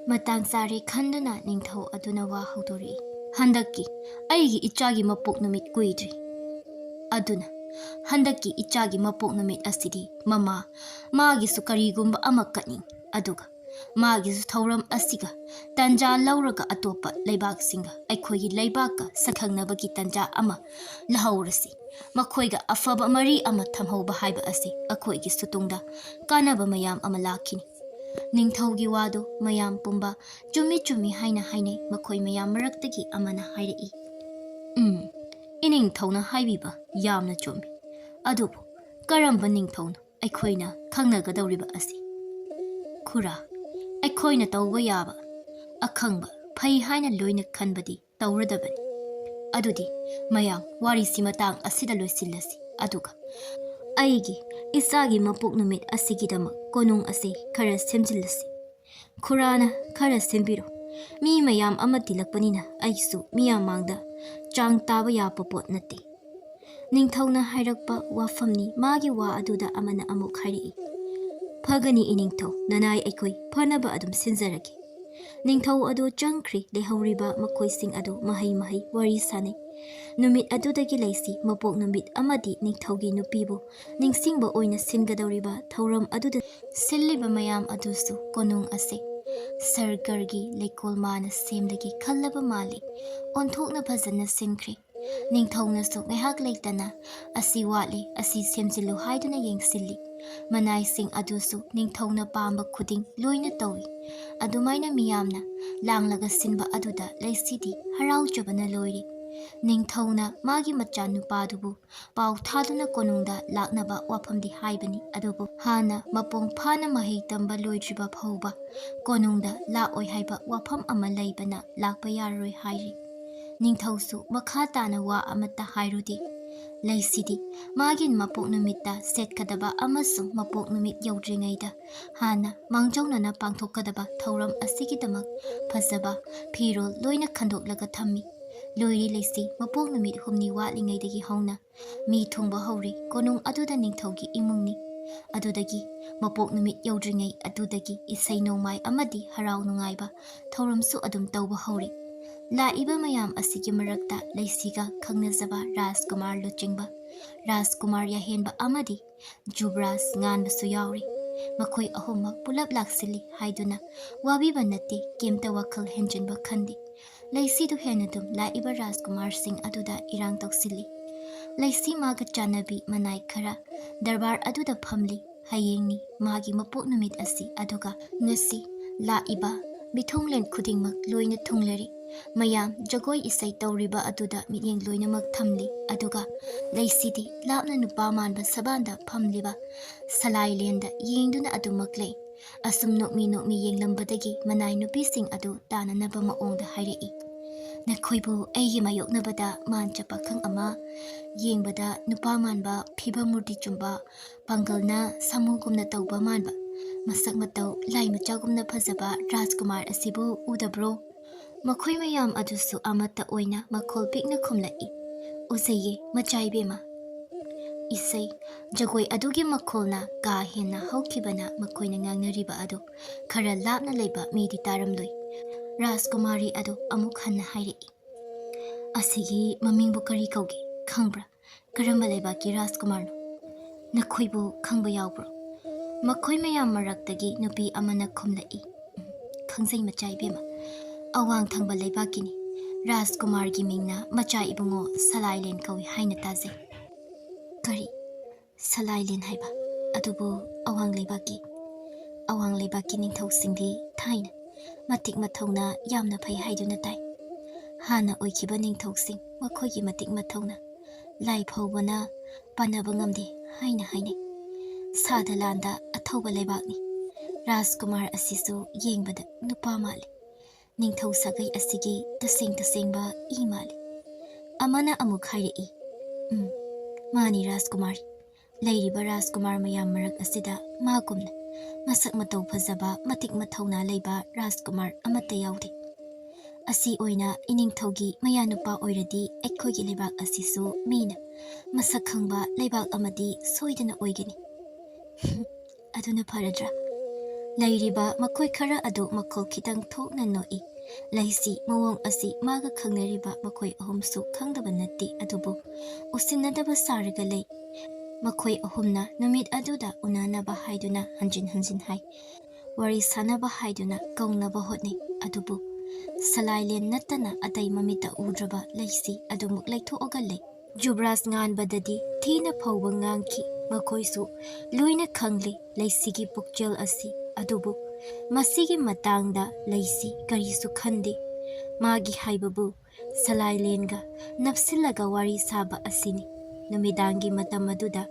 matang sari khanduna ningthau aduna wa haudori handaki aigi ichagi mapok numit kuidri Aduna, handaki ichagi mapok numit asidi mama magi su karigumba amakani aduga magi su thauram asiga tanja lauraga atopa leibak singa aikhoigi leibaka sakhangnabagi tanja ama lahaurasi makhoiga afaba mari ama thamhauba haiba asi akhoigi sutungda kanaba mayam ama lakhini ningthaugi wadu mayam pumba chumi haina haine makhoi mayam maraktagi amana hairi Ining thawna haibiba yamna chomi adubu karamba ning thawna aikhoina khangnagadawriba asi khura aikhoina tawba yaba akhangba phai haina loina khanbadi tawradabani adudi mayam wari simatang asida loisilasi aduga aigi ꯏꯆꯥꯒꯤ ꯃꯄꯣꯛ ꯅꯨꯃꯤꯠ ꯑꯁꯤꯒꯤꯗꯃꯛ ꯀꯣꯅꯨꯡ ꯑꯁꯤ ꯈꯔ ꯁꯦꯝꯖꯤꯜꯂꯁꯤ꯫ ꯈꯨꯔꯥꯅ ꯈꯔ ꯁꯦꯝꯕꯤꯔꯣ꯫ ꯃꯤ ꯃꯌꯥꯝ ꯑꯃ ꯇꯤꯜꯂꯛꯄꯅꯤꯅ ꯑꯩꯁꯨ ꯃꯤꯌꯥꯝ ꯃꯥꯡꯗ ꯆꯥꯡ ꯇꯥꯕ ꯌꯥꯕ ꯄꯣꯠ ꯅꯠꯇꯦ꯫ ꯅꯤꯡꯊꯧꯅ ꯍꯥꯏꯔꯛꯄ ꯋꯥꯐꯝꯅꯤ ꯃꯥꯒꯤ ꯋꯥ ꯑꯗꯨꯗ ꯑꯃꯅ ꯑꯃꯨꯛ ꯍꯥꯏꯔꯛꯏ꯫ ꯐꯒꯅꯤ ꯏꯅꯤꯡꯊꯧ, ꯅꯅꯥꯏ ꯑꯩꯈꯣꯏ ꯐꯅꯕ ꯑꯗꯨꯝ ꯁꯤꯟꯖꯔꯒꯦ꯫ ꯅꯤꯡꯊꯧ ꯑꯗꯨ ꯆꯪꯈ꯭ꯔꯤ꯫ ꯂꯩꯍꯧꯔꯤꯕ ꯃꯈꯣꯏꯁꯤꯡ ꯑꯗꯨ ꯃꯍꯩ ꯋꯥꯔꯤ ꯁꯥꯅꯩ꯫ ꯅꯨꯃꯤꯠ ꯑꯗꯨꯗꯒꯤ ꯂꯩꯁꯤ ꯃꯄꯣꯛ ꯅꯨꯃꯤꯠ ꯑꯃꯗꯤ ꯅꯤꯡꯊꯧꯒꯤ ꯅꯨꯄꯤꯕꯨ ꯅꯤꯡꯁꯤꯡꯕ ꯑꯣꯏꯅ ꯁꯤꯟꯒꯗꯧꯔꯤꯕ ꯊꯧꯔꯝ ꯑꯗꯨꯗ ꯁꯤꯜꯂꯤꯕ ꯃꯌꯥꯝ ꯑꯗꯨꯁꯨ ꯀꯣꯅꯨꯡ ꯑꯁꯤ ꯁꯔꯀꯔꯒꯤ ꯂꯩꯀꯣꯜ ꯃꯥꯅ ꯁꯦꯝꯂꯒꯦ ꯈꯜꯂꯕ ꯃꯥꯜꯂꯤ꯫ ꯑꯣꯟꯊꯣꯛꯅ ꯐꯖꯅ ꯁꯤꯟꯈ꯭ꯔꯦ꯫ ꯅꯤꯡꯊꯧꯅꯁꯨ ꯉꯥꯏꯍꯥꯛ ꯂꯩꯇꯅ ꯑꯁꯤ ꯋꯥꯠꯂꯤ, ꯑꯁꯤ ꯁꯦꯝꯖꯤꯜꯂꯨ ꯍꯥꯏꯗꯨꯅ ꯌꯦꯡꯁꯤꯜꯂꯤ꯫ ꯃꯅꯥꯏꯁꯤꯡ ꯑꯗꯨꯁꯨ ꯅꯤꯡꯊꯧꯅ ꯄꯥꯝꯕ ꯈꯨꯗꯤꯡ ꯂꯣꯏꯅ ꯇꯧꯏ꯫ ꯑꯗꯨꯃꯥꯏꯅ ꯃꯤꯌꯥꯝꯅ ꯂꯥꯡꯂꯒ ꯁꯤꯟꯕ ꯑꯗꯨꯗ ꯂꯩꯁꯤꯗꯤ ꯍꯔꯥꯎꯖꯕꯅ ꯂꯣꯏꯔꯦ꯫ ꯅꯤꯡꯊꯧꯅ ꯃꯥꯒꯤ ꯃꯆꯥꯅꯨꯄꯥꯗꯨꯕꯨ ꯄꯥꯎ ꯊꯥꯗꯨꯅ ꯀꯣꯅꯨꯡꯗ ꯂꯥꯛꯅꯕ ꯋꯥꯐꯝꯗꯤ ꯍꯥꯏꯕꯅꯤ꯫ ꯑꯗꯨꯕꯨ ꯍꯥꯟꯅ ꯃꯄꯨꯡ ꯐꯥꯅ ꯃꯍꯩ ꯇꯝꯕ ꯂꯣꯏꯗ꯭ꯔꯤꯕ ꯐꯥꯎꯕ ꯀꯣꯅꯨꯡꯗ ꯂꯥꯛꯑꯣꯏ ꯍꯥꯏꯕ ꯋꯥꯐꯝ ꯑꯃ ꯂꯩꯕꯅ ꯂꯥꯛꯄ ꯌꯥꯔꯔꯣꯏ ꯍꯥꯏꯔꯤ꯫ ꯅꯤꯡꯊꯧꯁꯨ ꯃꯈꯥ ꯇꯥꯅ ꯋꯥ ꯑꯃꯠꯇ ꯍꯥꯏꯔꯨꯗꯦ꯫ ꯂꯩꯁꯤꯗꯤ ꯃꯥꯒꯤ ꯃꯄꯣꯛ ꯅꯨꯃꯤꯠꯇ ꯁꯦꯠꯀꯗꯕ ꯑꯃꯁꯨꯡ ꯃꯄꯣꯛ ꯅꯨꯃꯤꯠ ꯌꯧꯗ꯭ꯔꯤꯉꯩꯗ ꯍꯥꯟꯅ ꯃꯥꯡꯖꯧꯅꯅ ꯄꯥꯡꯊꯣꯛꯀꯗꯕ ꯊꯧꯔꯝ ꯑꯁꯤꯒꯤꯗꯃꯛ ꯐꯖꯕ ꯐꯤꯔꯣꯜ ꯂꯣꯏꯅ ꯈꯟꯗꯣꯛꯂꯒ ꯊꯝꯃꯤ꯫ ꯂꯣꯏꯔꯤ ꯂꯩꯁꯤ ꯃꯄꯣꯛ ꯅꯨꯃꯤꯠ ꯍꯨꯝꯅꯤ ꯋꯥꯠꯂꯤꯉꯩꯗꯒꯤ ꯍꯧꯅ ꯃꯤ ꯊꯨꯡꯕ ꯍꯧꯔꯤ꯫ ꯀꯣꯅꯨꯡ ꯑꯗꯨꯗ ꯅꯤꯡꯊꯧꯒꯤ ꯏꯃꯨꯡꯅꯤ꯫ ꯑꯗꯨꯗꯒꯤ ꯃꯄꯣꯛ ꯅꯨꯃꯤꯠ ꯌꯧꯗ꯭ꯔꯤꯉꯩ ꯑꯗꯨꯗꯒꯤ ꯏꯁꯩ ꯅꯣꯡꯃꯥꯏ ꯑꯃꯗꯤ ꯍꯔꯥꯎ ꯅꯨꯡꯉꯥꯏꯕ ꯊꯧꯔꯝꯁꯨ ꯑꯗꯨꯝ ꯇꯧꯕ ꯍꯧꯔꯤ꯫ ꯂꯥꯛꯏꯕ ꯃꯌꯥꯝ ꯑꯁꯤꯒꯤ ꯃꯔꯛꯇ ꯂꯩꯁꯤꯒ ꯈꯪꯅꯖꯕ ꯔꯥꯖꯀꯨꯃꯥꯔ ꯂꯨꯆꯤꯡꯕ, ꯔꯥꯖꯀꯨꯃꯥꯔ ꯌꯥꯍꯦꯟꯕ ꯑꯃꯗꯤ ꯖꯨꯕ꯭ꯔꯥꯖ ꯉꯥꯟꯕꯁꯨ ꯌꯥꯎꯔꯤ꯫ ꯃꯈꯣꯏ ꯑꯍꯨꯝꯃꯛ ꯄꯨꯂꯞ ꯂꯥꯛꯁꯤꯜꯂꯤ ꯍꯥꯏꯗꯨꯅ ꯋꯥꯕꯤꯕ ꯅꯠꯇꯦ, ꯀꯦꯝꯇ ꯋꯥꯈꯜ ꯍꯦꯟꯖꯤꯟꯕ ꯈꯟꯗꯦ꯫ ꯂꯩꯁꯤꯗꯨ ꯍꯦꯟꯅ ꯑꯗꯨꯝ ꯂꯥꯛꯏꯕ ꯔꯥꯖꯀꯨꯃꯥꯔꯁꯤꯡ ꯑꯗꯨꯗ ꯏꯔꯥꯡ ꯇꯧꯁꯤꯜꯂꯤ꯫ ꯂꯩꯁꯤ ꯃꯥꯒ ꯆꯥꯟꯅꯕꯤ ꯃꯅꯥꯏ ꯈꯔ ꯗꯔꯕꯥꯔ ꯑꯗꯨꯗ ꯐꯝꯂꯤ꯫ ꯍꯌꯦꯡꯅꯤ ꯃꯥꯒꯤ ꯃꯄꯣꯛ ꯅꯨꯃꯤꯠ ꯑꯁꯤ, ꯑꯗꯨꯒ ꯉꯁꯤ ꯂꯥꯛꯏꯕ ꯃꯤꯊꯨꯡꯂꯦꯟ ꯈꯨꯗꯤꯡꯃꯛ ꯂꯣꯏꯅ ꯊꯨꯡꯂꯔꯤ꯫ ꯃꯌꯥꯝ ꯖꯒꯣꯏ ꯏꯁꯩ ꯇꯧꯔꯤꯕ ꯑꯗꯨꯗ ꯃꯤꯠꯌꯦꯡ ꯂꯣꯏꯅꯃꯛ ꯊꯝꯂꯤ꯫ ꯑꯗꯨꯒ ꯂꯩꯁꯤꯗꯤ ꯂꯥꯞꯅ ꯅꯨꯄꯥ ꯃꯥꯟꯕ ꯁꯕꯥꯟꯗ ꯐꯝꯂꯤꯕ ꯁꯂꯥꯏꯂꯦꯟꯗ ꯌꯦꯡꯗꯨꯅ ꯑꯗꯨꯃꯛ ꯂꯩ꯫ ꯑꯁꯨꯝ ꯅꯣꯛꯃꯤ ꯌꯦꯡꯂꯝꯕꯗꯒꯤ ꯃꯅꯥꯏ ꯅꯨꯄꯤꯁꯤꯡ ꯑꯗꯨ ꯇꯥꯅꯅꯕ ꯃꯑꯣꯡꯗ ꯍꯥꯏꯔꯛꯏ꯫ ꯅꯈꯣꯏꯕꯨ ꯑꯩꯒꯤ ꯃꯥꯌꯣꯛꯅꯕꯗ ꯃꯥꯟꯆ ꯄꯥꯈꯪ ꯑꯃ, ꯌꯦꯡꯕꯗ ꯅꯨꯄꯥ ꯃꯥꯟꯕ, ꯐꯤꯕꯝ ꯃꯨꯔꯇꯤ ꯆꯨꯝꯕ, ꯄꯥꯡꯒꯜꯅ ꯁꯥꯃꯨꯒꯨꯝꯅ ꯇꯧꯕ ꯃꯥꯟꯕ, ꯃꯁꯛ ꯃꯇꯧ ꯂꯥꯏ ꯃꯆꯥꯒꯨꯝꯅ ꯐꯖꯕ ꯔꯥꯖꯀꯨꯃꯥꯔ ꯑꯁꯤꯕꯨ ꯎꯗꯕ꯭ꯔꯣ? ꯃꯈꯣꯏ ꯃꯌꯥꯝ ꯑꯗꯨꯁꯨ ꯑꯃꯠꯇ ꯑꯣꯏꯅ ꯃꯈꯣꯜ ꯄꯤꯛꯅ ꯈꯨꯝꯂꯛꯏ꯫ ꯎꯖꯩꯌꯦ ꯃꯆꯥꯏꯕꯦꯝꯃ꯫ ꯏꯁꯩ ꯖꯒꯣꯏ ꯑꯗꯨꯒꯤ ꯃꯈꯣꯜꯅ ꯀꯥ ꯍꯦꯟꯅ ꯍꯧꯈꯤꯕꯅ ꯃꯈꯣꯏꯅ ꯉꯥꯡꯅꯔꯤꯕ ꯑꯗꯨ ꯈꯔ ꯂꯥꯞꯅ ꯂꯩꯕ ꯃꯤꯗꯤ ꯇꯥꯔꯝꯂꯣꯏ꯫ ꯔꯥꯖꯀꯨꯃꯥꯔꯤ ꯑꯗꯨ ꯑꯃꯨꯛ ꯍꯟꯅ ꯍꯥꯏꯔꯛꯏ꯫ ꯑꯁꯤꯒꯤ ꯃꯃꯤꯡꯕꯨ ꯀꯔꯤ ꯀꯧꯒꯦ ꯈꯪꯕ꯭ꯔꯥ? ꯀꯔꯝꯕ ꯂꯩꯕꯥꯛꯀꯤ ꯔꯥꯖꯀꯨꯃꯥꯔꯅꯣ? ꯅꯈꯣꯏꯕꯨ ꯈꯪꯕ ꯌꯥꯎꯕ꯭ꯔꯣ? ꯃꯈꯣꯏ ꯃꯌꯥꯝ ꯃꯔꯛꯇꯒꯤ ꯅꯨꯄꯤ ꯑꯃꯅ ꯈꯨꯝꯂꯛꯏ꯫ ꯈꯪꯖꯩ ꯃꯆꯥ ꯏꯕꯦꯝꯃ, ꯑꯋꯥꯡ ꯊꯪꯕ ꯂꯩꯕꯥꯛꯀꯤꯅꯤ꯫ ꯔꯥꯖꯀꯨꯃꯥꯔꯒꯤ ꯃꯤꯡꯅ ꯃꯆꯥ ꯏꯕꯨꯡꯉꯣ ꯁꯂꯥꯏꯂꯦꯟ ꯀꯧꯏ ꯍꯥꯏꯅ ꯇꯥꯖꯩ꯫ ꯀꯔꯤ? ꯁꯂꯥꯏꯂꯦꯟ ꯍꯥꯏꯕ? ꯑꯗꯨꯕꯨ ꯑꯋꯥꯡ ꯂꯩꯕꯥꯛꯀꯤ ꯅꯤꯡꯊꯧꯁꯤꯡꯗꯤ ꯊꯥꯏꯅ ꯃꯇꯤꯛ ꯃꯊꯧꯅ ꯌꯥꯝꯅ ꯐꯩ ꯍꯥꯏꯗꯨꯅ ꯇꯥꯏ꯫ ꯍꯥꯟꯅ ꯑꯣꯏꯈꯤꯕ ꯅꯤꯡꯊꯧꯁꯤꯡ ꯃꯈꯣꯏꯒꯤ ꯃꯇꯤꯛ ꯃꯊꯧꯅ ꯂꯥꯏ ꯐꯥꯎꯕꯅ ꯄꯥꯟꯅꯕ ꯉꯝꯗꯦ ꯍꯥꯏꯅ ꯍꯥꯏꯅꯩ꯫ ꯁꯥꯗ ꯂꯥꯟꯗ ꯑꯊꯧꯕ ꯂꯩꯕꯥꯛꯅꯤ꯫ ꯔꯥꯖꯀꯨꯃꯥꯔ ꯑꯁꯤꯁꯨ ꯌꯦꯡꯕꯗ ꯅꯨꯄꯥ ꯃꯥꯜꯂꯤ꯫ ꯅꯤꯡꯊꯧ ꯁꯥꯒꯩ ꯑꯁꯤꯒꯤ ꯇꯁꯦꯡꯕ ꯏ ꯃꯥꯜꯂꯤ꯫ ꯑꯃꯅ ꯑꯃꯨꯛ ꯍꯥꯏꯔꯛꯏ꯫ ꯃꯥꯅꯤ ꯔꯥꯖꯀꯨꯃꯥꯔꯤ꯫ ꯂꯩꯔꯤꯕ ꯔꯥꯖꯀꯨꯃꯥꯔ ꯃꯌꯥꯝ ꯃꯔꯛ ꯑꯁꯤꯗ ꯃꯥꯒꯨꯝꯅ ꯃꯁꯛ ꯃꯇꯧ ꯐꯖꯕ, ꯃꯇꯤꯛ ꯃꯊꯧꯅꯥ ꯂꯩꯕ ꯔꯥꯖꯀꯨꯃꯥꯔ ꯑꯃꯠꯇ ꯌꯥꯎꯗꯦ꯫ ꯑꯁꯤ ꯑꯣꯏꯅ ꯏꯅꯤꯡꯊꯧꯒꯤ ꯃꯌꯥꯅꯨꯄꯥ ꯑꯣꯏꯔꯗꯤ ꯑꯩꯈꯣꯏꯒꯤ ꯂꯩꯕꯥꯛ ꯑꯁꯤꯁꯨ ꯃꯤꯅ ꯃꯁꯛ ꯈꯪꯕ ꯂꯩꯕꯥꯛ ꯑꯃꯗꯤ ꯁꯣꯏꯗꯅ ꯑꯣꯏꯒꯅꯤ꯫ ꯑꯗꯨꯅ ꯐꯔꯗ꯭ꯔꯥ? ꯂꯩꯔꯤꯕ ꯃꯈꯣꯏ ꯈꯔ ꯑꯗꯨ ꯃꯈꯣꯜ ꯈꯤꯇꯪ ꯊꯣꯛꯅ ꯅꯣꯛꯏ꯫ ꯂꯩꯁꯤ ꯃꯑꯣꯡ ꯑꯁꯤ ꯃꯥꯒ ꯈꯪꯅꯔꯤꯕ ꯃꯈꯣꯏ ꯑꯍꯨꯝꯁꯨ ꯈꯪꯗꯕ ꯅꯠꯇꯦ, ꯑꯗꯨꯕꯨ ꯎꯁꯤꯟꯅꯗꯕ ꯁꯥꯔꯒ ꯂꯩ꯫ ꯃꯈꯣꯏ ꯑꯍꯨꯝꯅ ꯅꯨꯃꯤꯠ ꯑꯗꯨꯗ ꯎꯅꯅꯕ ꯍꯥꯏꯗꯨꯅ ꯍꯟꯖꯤꯟ ꯍꯥꯏ, ꯋꯥꯔꯤ ꯁꯥꯅꯕ ꯍꯥꯏꯗꯨꯅ ꯀꯧꯅꯕ ꯍꯣꯠꯅꯩ꯫ ꯑꯗꯨꯕꯨ ꯁꯂꯥꯏꯂꯦꯟ ꯅꯠꯇꯅ ꯑꯇꯩ ꯃꯃꯤꯠꯇ ꯎꯗ꯭ꯔꯕ ꯂꯩꯁꯤ ꯑꯗꯨꯃꯛ ꯂꯩꯊꯣꯛꯑꯒ ꯂꯩ꯫ ꯖꯨꯕ꯭ꯔꯥꯖ ꯉꯥꯟꯕꯗꯗꯤ ꯊꯤꯅ ꯐꯥꯎꯕ ꯉꯥꯡꯈꯤ꯫ ꯃꯈꯣꯏꯁꯨ ꯂꯣꯏꯅ ꯈꯪꯂꯤ ꯂꯩꯁꯤꯒꯤ ꯄꯨꯛꯆꯦꯜ ꯑꯁꯤ꯫ ꯑꯗꯨꯕꯨ ꯃꯁꯤꯒꯤ ꯃꯇꯥꯡꯗ ꯂꯩꯁꯤ ꯀꯔꯤꯁꯨ ꯈꯟꯗꯦ꯫ ꯃꯥꯒꯤ ꯍꯥꯏꯕꯕꯨ ꯁꯂꯥꯏꯂꯦꯟꯒ ꯅꯞꯁꯤꯜꯂꯒ ꯋꯥꯔꯤ ꯁꯥꯕ ꯑꯁꯤꯅꯤ꯫ ꯅꯨꯃꯤꯗꯥꯡꯒꯤ ꯃꯇꯝ ꯑꯗꯨꯗ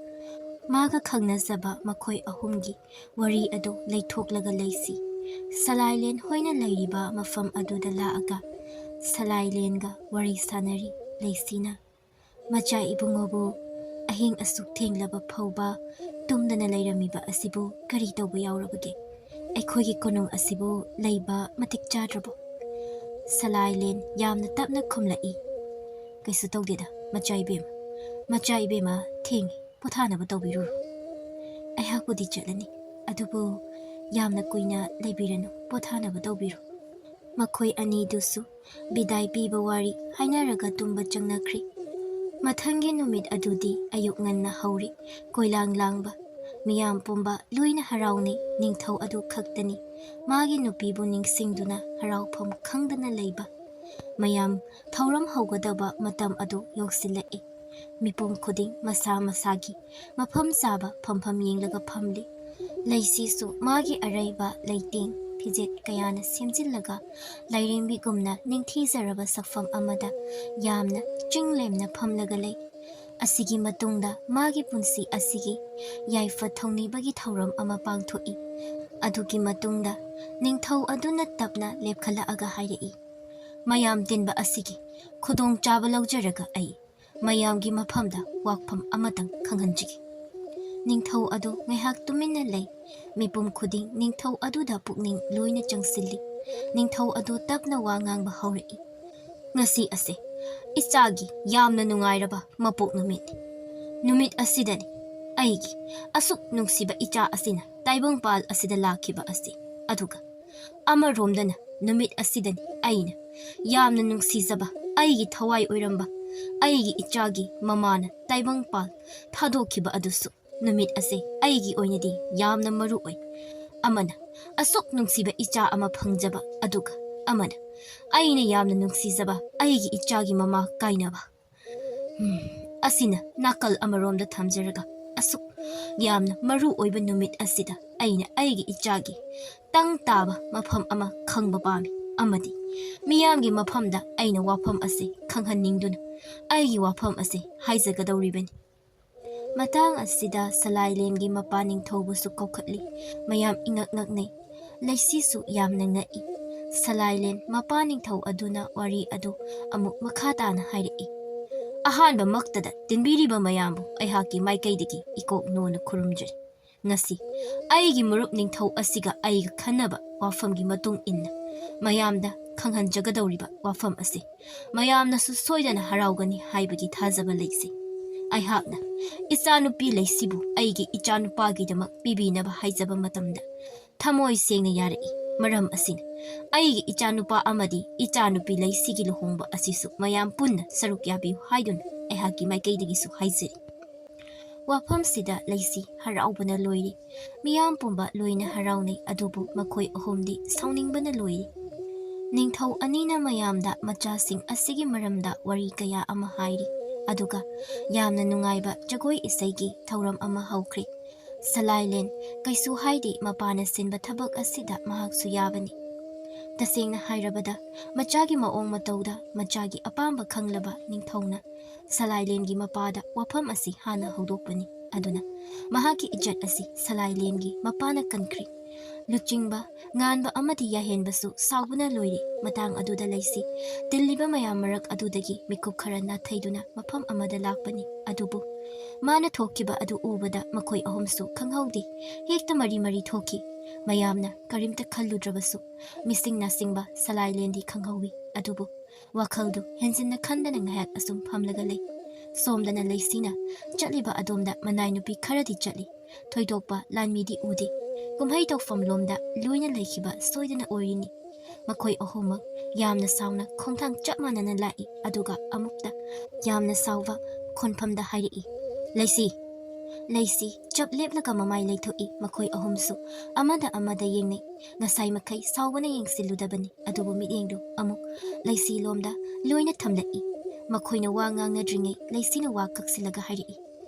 ꯃꯥꯒ ꯈꯪꯅꯖꯕ ꯃꯈꯣꯏ ꯑꯍꯨꯝꯒꯤ ꯋꯥꯔꯤ ꯑꯗꯨ ꯂꯩꯊꯣꯛꯂꯒ ꯂꯩꯁꯤ ꯁꯂꯥꯏꯂꯦꯟ ꯍꯣꯏꯅ ꯂꯩꯔꯤꯕ ꯃꯐꯝ ꯑꯗꯨꯗ ꯂꯥꯛꯑꯒ ꯁꯂꯥꯏꯂꯦꯟꯒ ꯋꯥꯔꯤ ꯁꯥꯅꯔꯤ꯫ ꯂꯩꯁꯤꯅ ꯃꯆꯥ ꯏꯕꯨꯡꯉꯣꯕꯨ ꯑꯍꯤꯡ ꯑꯁꯨꯛ ꯊꯦꯡꯂꯕ ꯐꯥꯎꯕ tumdana layrammiba asibu kari tawba yawrabage ꯑꯩꯈꯣꯏꯒꯤ ꯀꯣꯅꯨꯡ ꯑꯁꯤꯕꯨ ꯂꯩꯕ ꯃꯇꯤꯛ ꯆꯥꯗ꯭ꯔꯕꯣ? ꯁꯂꯥꯏꯂꯦꯟ ꯌꯥꯝꯅ ꯇꯞꯅ ꯈꯨꯝꯂꯛꯏ꯫ ꯀꯩꯁꯨ ꯇꯧꯗꯦꯗ ꯃꯆꯥ ꯏꯕꯦꯝꯃ, ꯃꯆꯥ ꯏꯕꯦꯝꯃ ꯊꯦꯡꯉꯤ, ꯄꯣꯊꯥꯅꯕ ꯇꯧꯕꯤꯔꯨꯔꯣ꯫ ꯑꯩꯍꯥꯛꯄꯨꯗꯤ ꯆꯠꯂꯅꯤ, ꯑꯗꯨꯕꯨ ꯌꯥꯝꯅ ꯀꯨꯏꯅ ꯂꯩꯕꯤꯔꯅꯨ, ꯄꯣꯊꯥꯅꯕ ꯇꯧꯕꯤꯔꯣ꯫ ꯃꯈꯣꯏ ꯑꯅꯤꯗꯨꯁꯨ ꯕꯤꯗꯥꯏ ꯄꯤꯕ ꯋꯥꯔꯤ ꯍꯥꯏꯅꯔꯒ ꯇꯨꯝꯕ ꯆꯪꯅꯈ꯭ꯔꯤ꯫ ꯃꯊꯪꯒꯤ ꯅꯨꯃꯤꯠ ꯑꯗꯨꯗꯤ ꯑꯌꯨꯛ ꯉꯟꯅ ꯍꯧꯔꯤ ꯀꯣꯏꯂꯥꯡ ꯂꯥꯡꯕ꯫ ꯃꯤꯌꯥꯝ ꯄꯨꯝꯕ ꯂꯣꯏꯅ ꯍꯔꯥꯎꯅꯩ꯫ ꯅꯤꯡꯊꯧ ꯑꯗꯨ ꯈꯛꯇꯅꯤ ꯃꯥꯒꯤ ꯅꯨꯄꯤꯕꯨ ꯅꯤꯡꯁꯤꯡꯗꯨꯅ ꯍꯔꯥꯎꯐꯝ ꯈꯪꯗꯅ ꯂꯩꯕ꯫ ꯃꯌꯥꯝ ꯊꯧꯔꯝ ꯍꯧꯒꯗꯕ ꯃꯇꯝ ꯑꯗꯨ ꯌꯧꯁꯤꯜꯂꯛꯏ꯫ ꯃꯤꯄꯨꯝ ꯈꯨꯗꯤꯡ ꯃꯁꯥ ꯃꯁꯥꯒꯤ ꯃꯐꯝ ꯆꯥꯕ ꯐꯝꯐꯝ ꯌꯦꯡꯂꯒ ꯐꯝꯂꯤ꯫ ꯂꯩꯁꯤꯁꯨ ꯃꯥꯒꯤ ꯑꯔꯩꯕ ꯂꯩꯇꯦꯡ ꯐꯤꯖꯦꯠ ꯀꯌꯥꯅ ꯁꯦꯝꯖꯤꯜꯂꯒ ꯂꯥꯏꯔꯦꯝꯕꯤꯒꯨꯝꯅ ꯅꯤꯡꯊꯤꯖꯔꯕ ꯁꯛꯐꯝ ꯑꯃꯗ ꯌꯥꯝꯅ ꯆꯤꯡꯂꯦꯝꯅ ꯐꯝꯂꯒ ꯂꯩ꯫ ꯑꯁꯤꯒꯤ ꯃꯇꯨꯡꯗ ꯃꯥꯒꯤ ꯄꯨꯟꯁꯤ ꯑꯁꯤꯒꯤ ꯌꯥꯏꯐ ꯊꯧꯅꯤꯕꯒꯤ ꯊꯧꯔꯝ ꯑꯃ ꯄꯥꯡꯊꯣꯛꯏ꯫ ꯑꯗꯨꯒꯤ ꯃꯇꯨꯡꯗ ꯅꯤꯡꯊꯧ ꯑꯗꯨꯅ ꯇꯞꯅ ꯂꯦꯞꯈꯠꯂꯛꯑꯒ ꯍꯥꯏꯔꯛꯏ, ꯃꯌꯥꯝ ꯇꯤꯟꯕ ꯑꯁꯤꯒꯤ ꯈꯨꯗꯣꯡꯆꯥꯕ ꯂꯧꯖꯔꯒ ꯑꯩ ꯃꯌꯥꯝꯒꯤ ꯃꯐꯝꯗ ꯋꯥꯐꯝ ꯑꯃꯇꯪ ꯈꯪꯍꯟꯖꯒꯦ꯫ ꯅꯤꯡꯊꯧ ꯑꯗꯨ ꯉꯥꯏꯍꯥꯛ ꯇꯨꯃꯤꯟꯅ ꯂꯩ꯫ ꯃꯤꯄꯨꯝ ꯈꯨꯗꯤꯡ ꯅꯤꯡꯊꯧ ꯑꯗꯨꯗ ꯄꯨꯛꯅꯤꯡ ꯂꯣꯏꯅ ꯆꯪꯁꯤꯜꯂꯤ꯫ ꯅꯤꯡꯊꯧ ꯑꯗꯨ ꯇꯞꯅ ꯋꯥ ꯉꯥꯡꯕ ꯍꯧꯔꯛꯏ꯫ ꯉꯁꯤ ꯑꯁꯦ ꯏꯆꯥꯒꯤ ꯌꯥꯝꯅ ꯅꯨꯡꯉꯥꯏꯔꯕ ꯃꯄꯣꯛ ꯅꯨꯃꯤꯠꯅꯤ꯫ ꯅꯨꯃꯤꯠ ꯑꯁꯤꯗꯅꯤ ꯑꯩꯒꯤ ꯑꯁꯨꯛ ꯅꯨꯡꯁꯤꯕ ꯏꯆꯥ ꯑꯁꯤꯅ ꯇꯥꯏꯕꯪꯄꯥꯜ ꯑꯁꯤꯗ ꯂꯥꯛꯈꯤꯕ ꯑꯁꯤ꯫ ꯑꯗꯨꯒ ꯑꯃꯔꯣꯝꯗꯅ ꯅꯨꯃꯤꯠ ꯑꯁꯤꯗꯅꯤ ꯑꯩꯅ ꯌꯥꯝꯅ ꯅꯨꯡꯁꯤꯖꯕ ꯑꯩꯒꯤ ꯊꯋꯥꯏ ꯑꯣꯏꯔꯝꯕ ꯑꯩꯒꯤ ꯏꯆꯥꯒꯤ ꯃꯃꯥꯅ ꯇꯥꯏꯕꯪꯄꯥꯜ ꯊꯥꯗꯣꯛꯈꯤꯕ ꯑꯗꯨꯁꯨ꯫ ꯅꯨꯃꯤꯠ ꯑꯁꯤ ꯑꯩꯒꯤ ꯑꯣꯏꯅꯗꯤ ꯌꯥꯝꯅ ꯃꯔꯨ ꯑꯣꯏ꯫ ꯑꯃꯅ ꯑꯁꯨꯛ ꯅꯨꯡꯁꯤꯕ ꯏꯆꯥ ꯑꯃ ꯐꯪꯖꯕ, ꯑꯗꯨꯒ ꯑꯃꯅ ꯑꯩꯅ ꯌꯥꯝꯅ ꯅꯨꯡꯁꯤꯖꯕ ꯑꯩꯒꯤ ꯏꯆꯥꯒꯤ ꯃꯃꯥ ꯀꯥꯏꯅꯕ꯫ ꯑꯁꯤꯅ ꯅꯥꯀꯜ ꯑꯃꯔꯣꯝꯗ ꯊꯝꯖꯔꯒ ꯑꯁꯨꯛ ꯌꯥꯝꯅ ꯃꯔꯨ ꯑꯣꯏꯕ ꯅꯨꯃꯤꯠ ꯑꯁꯤꯗ ꯑꯩꯅ ꯑꯩꯒꯤ ꯏꯆꯥꯒꯤ ꯇꯪ ꯇꯥꯕ ꯃꯐꯝ ꯑꯃ ꯈꯪꯕ ꯄꯥꯝꯃꯤ, ꯑꯃꯗꯤ ꯃꯤꯌꯥꯝꯒꯤ ꯃꯐꯝꯗ ꯑꯩꯅ ꯋꯥꯐꯝ ꯑꯁꯤ ꯈꯪꯍꯟꯅꯤꯡꯗꯨꯅ ꯑꯩꯒꯤ ꯋꯥꯐꯝ ꯑꯁꯤ ꯍꯥꯏꯖꯒꯗꯧꯔꯤꯕꯅꯤ꯫ ꯃꯇꯥꯡ ꯑꯁꯤꯗ ꯁꯂꯥꯏꯂꯦꯟꯒꯤ ꯃꯄꯥ ꯅꯤꯡꯊꯧꯕꯨꯁꯨ ꯀꯧꯈꯠꯂꯤ꯫ ꯃꯌꯥꯝ ꯏꯉꯛ ꯉꯛꯅꯩ꯫ ꯂꯩꯁꯤꯁꯨ ꯌꯥꯝꯅ ꯉꯛꯏ꯫ ꯁꯂꯥꯏꯂꯦꯟ ꯃꯄꯥ ꯅꯤꯡꯊꯧ ꯑꯗꯨꯅ ꯋꯥꯔꯤ ꯑꯗꯨ ꯑꯃꯨꯛ ꯃꯈꯥ ꯇꯥꯅ ꯍꯥꯏꯔꯛꯏ꯫ ꯑꯍꯥꯟꯕ ꯃꯛꯇꯗ ꯇꯤꯟꯕꯤꯔꯤꯕ ꯃꯌꯥꯝꯕꯨ ꯑꯩꯍꯥꯛꯀꯤ ꯃꯥꯏꯀꯩꯗꯒꯤ ꯏꯀꯣꯛꯅꯣꯅ ꯈꯨꯔꯨꯝꯖꯔꯤ꯫ ꯉꯁꯤ ꯑꯩꯒꯤ ꯃꯔꯨꯞ ꯅꯤꯡꯊꯧ ꯑꯁꯤꯒ ꯑꯩꯒ ꯈꯟꯅꯕ ꯋꯥꯐꯝꯒꯤ ꯃꯇꯨꯡ ꯏꯟꯅ ꯃꯌꯥꯝꯗ ꯈꯪꯍꯟꯖꯒꯗꯧꯔꯤꯕ ꯋꯥꯐꯝ ꯑꯁꯤ ꯃꯌꯥꯝꯅꯁꯨ ꯁꯣꯏꯗꯅ ꯍꯔꯥꯎꯒꯅꯤ ꯍꯥꯏꯕꯒꯤ ꯊꯥꯖꯕ ꯂꯩꯖꯩ꯫ ꯑꯩꯍꯥꯛꯅ ꯏꯆꯥꯅꯨꯄꯤ ꯂꯩꯁꯤꯕꯨ ꯑꯩꯒꯤ ꯏꯆꯥꯅꯨꯄꯥꯒꯤꯗꯃꯛ ꯄꯤꯕꯤꯅꯕ ꯍꯥꯏꯖꯕ ꯃꯇꯝꯗ ꯊꯃꯣꯏ ꯁꯦꯡꯅ ꯌꯥꯔꯛꯏ꯫ ꯃꯔꯝ ꯑꯁꯤꯅ ꯑꯩꯒꯤ ꯏꯆꯥꯅꯨꯄꯥ ꯑꯃꯗꯤ ꯏꯆꯥꯅꯨꯄꯤ ꯂꯩꯁꯤꯒꯤ ꯂꯨꯍꯣꯡꯕ ꯑꯁꯤꯁꯨ ꯃꯌꯥꯝ ꯄꯨꯟꯅ ꯁꯔꯨꯛ ꯌꯥꯕꯤꯌꯨ ꯍꯥꯏꯗꯨꯅ ꯑꯩꯍꯥꯛꯀꯤ ꯃꯥꯏꯀꯩꯗꯒꯤꯁꯨ ꯍꯥꯏꯖꯔꯤ꯫ ꯋꯥꯐꯝꯁꯤꯗ ꯂꯩꯁꯤ ꯍꯔꯥꯎꯕꯅ ꯂꯣꯏꯔꯤ꯫ ꯃꯤꯌꯥꯝ ꯄꯨꯝꯕ ꯂꯣꯏꯅ ꯍꯔꯥꯎꯅꯩ, ꯑꯗꯨꯕు ꯃꯈꯣꯏ ꯑꯍꯨꯝꯗꯤ ꯁꯥꯎꯅꯤꯡꯕꯅ ꯂꯣꯏꯔꯤ꯫ ꯅꯤꯡꯊꯧ ꯑꯅꯤꯅ ꯃꯌꯥꯝꯗ ꯃꯆꯥꯁꯤꯡ ꯑꯁꯤꯒꯤ ꯃꯔꯝꯗ ꯋꯥꯔꯤ ꯀꯌꯥ ꯑꯃ ꯍꯥꯏꯔꯤ꯫ ꯑꯗꯨꯒ ꯌꯥꯝꯅ ꯅꯨꯡꯉꯥꯏꯕ ꯖꯒꯣꯏ ꯏꯁꯩꯒꯤ ꯊꯧꯔꯝ ꯑꯃ ꯍꯧꯈ꯭ꯔꯦ꯫ ꯁꯂꯥꯏꯂꯦꯟ ꯀꯩꯁꯨ ꯍꯥꯏꯗꯦ ꯃꯄꯥꯅ ꯁꯤꯟꯕ ꯊꯕꯛ ꯑꯁꯤꯗ ꯃꯍꯥꯛꯁꯨ ꯌꯥꯕꯅꯤ꯫ ꯇꯁꯦꯡꯅ ꯍꯥꯏꯔꯕꯗ ꯃꯆꯥꯒꯤ ꯃꯑꯣꯡ ꯃꯇꯧꯗ ꯃꯆꯥꯒꯤ ꯑꯄꯥꯝꯕ ꯈꯪꯂꯕ ꯅꯤꯡꯊꯧꯅ ꯁꯂꯥꯏꯂꯦꯟꯒꯤ ꯃꯄꯥꯗ ꯋꯥꯐꯝ ꯑꯁꯤ ꯍꯥꯟꯅ ꯍꯧꯗꯣꯛꯄꯅꯤ꯫ ꯑꯗꯨꯅ ꯃꯍꯥꯛꯀꯤ ꯏꯖꯠ ꯑꯁꯤ ꯁꯂꯥꯏꯂꯦꯟꯒꯤ ꯃꯄꯥꯅ ꯀꯟꯈ꯭ꯔꯤ꯫ ꯂꯨꯆꯤꯡꯕ ꯉꯥꯟꯕ ꯑꯃꯗꯤ ꯌꯥꯍꯦꯟꯕꯁꯨ ꯁꯥꯎꯕꯅ ꯂꯣꯏꯔꯤ꯫ ꯃꯇꯥꯡ ꯑꯗꯨꯗ ꯂꯩꯁꯤ ꯇꯤꯜꯂꯤꯕ ꯃꯌꯥꯝ ꯃꯔꯛ ꯑꯗꯨꯗꯒꯤ ꯃꯤꯀꯨꯞ ꯈꯔ ꯅꯥꯊꯩꯗꯨꯅ ꯃꯐꯝ ꯑꯃꯗ ꯂꯥꯛꯄꯅꯤ꯫ ꯑꯗꯨꯕꯨ ꯃꯥꯅ ꯊꯣꯛꯈꯤꯕ ꯑꯗꯨ ꯎꯕꯗ ꯃꯈꯣꯏ ꯑꯍꯨꯝꯁꯨ ꯈꯪꯍꯧꯗꯦ꯫ ꯍꯦꯛꯇ ꯃꯔꯤ ꯃꯔꯤ ꯊꯣꯛꯈꯤ꯫ ꯃꯌꯥꯝꯅ ꯀꯔꯤꯝꯇ ꯈꯜꯂꯨꯗ꯭ꯔꯕꯁꯨ ꯃꯤꯁꯤꯡ ꯅꯥꯁꯤꯡꯕ ꯁꯂꯥꯏꯂꯦꯟꯗꯤ ꯈꯪꯍꯧꯏ꯫ ꯑꯗꯨꯕꯨ ꯋꯥꯈꯜꯗꯨ ꯍꯦꯟꯖꯤꯟꯅ ꯈꯟꯗꯅ ꯉꯥꯏꯍꯥꯛ ꯑꯁꯨꯝ ꯐꯝꯂꯒ ꯂꯩ꯫ ꯁꯣꯝꯗꯅ ꯂꯩꯁꯤꯅ ꯆꯠꯂꯤꯕ ꯑꯗꯣꯝꯗ ꯃꯅꯥꯏ ꯅꯨꯄꯤ ꯈꯔꯗꯤ ꯆꯠꯂꯤ꯫ ꯊꯣꯏꯗꯣꯛꯄ ꯂꯥꯟꯃꯤꯗꯤ ꯎꯗꯦ꯫ ꯀꯨꯝꯍꯩ ꯇꯧꯐꯝ ꯂꯣꯝꯗ ꯂꯣꯏꯅ ꯂꯩꯈꯤꯕ ꯁꯣꯏꯗꯅ ꯑꯣꯏꯔꯤꯅꯤ꯫ ꯃꯈꯣꯏ ꯑꯍꯨꯝꯃꯛ ꯌꯥꯝꯅ ꯁꯥꯎꯅ ꯈꯣꯡꯊꯥꯡ ꯆꯞ ꯃꯥꯟꯅꯅ ꯂꯥꯛꯏ꯫ ꯑꯗꯨꯒ ꯑꯃꯨꯛꯇ ꯌꯥꯝꯅ ꯁꯥꯎꯕ ꯈꯣꯟꯐꯝꯗ ꯍꯥꯏꯔꯛꯏ, ꯂꯩꯁꯤ꯫ ꯂꯩꯁꯤ ꯆꯞ ꯂꯦꯞꯂꯒ ꯃꯃꯥꯏ ꯂꯩꯊꯣꯛꯏ꯫ ꯃꯈꯣꯏ ꯑꯍꯨꯝꯁꯨ ꯑꯃꯗ ꯑꯃꯗ ꯌꯦꯡꯅꯩ꯫ ꯉꯁꯥꯏ ꯃꯈꯩ ꯁꯥꯎꯕꯅ ꯌꯦꯡꯁꯤꯜꯂꯨꯗꯕꯅꯤ, ꯑꯗꯨꯕꯨ ꯃꯤꯠꯌꯦꯡꯗꯨ ꯑꯃꯨꯛ ꯂꯩꯁꯤ ꯂꯣꯝꯗ ꯂꯣꯏꯅ ꯊꯝꯂꯛꯏ꯫ ꯃꯈꯣꯏꯅ ꯋꯥ ꯉꯥꯡꯅꯗ꯭ꯔꯤꯉꯩ ꯂꯩꯁꯤꯅ ꯋꯥ ꯀꯛꯁꯤꯜꯂꯒ ꯍꯥꯏꯔꯛꯏ,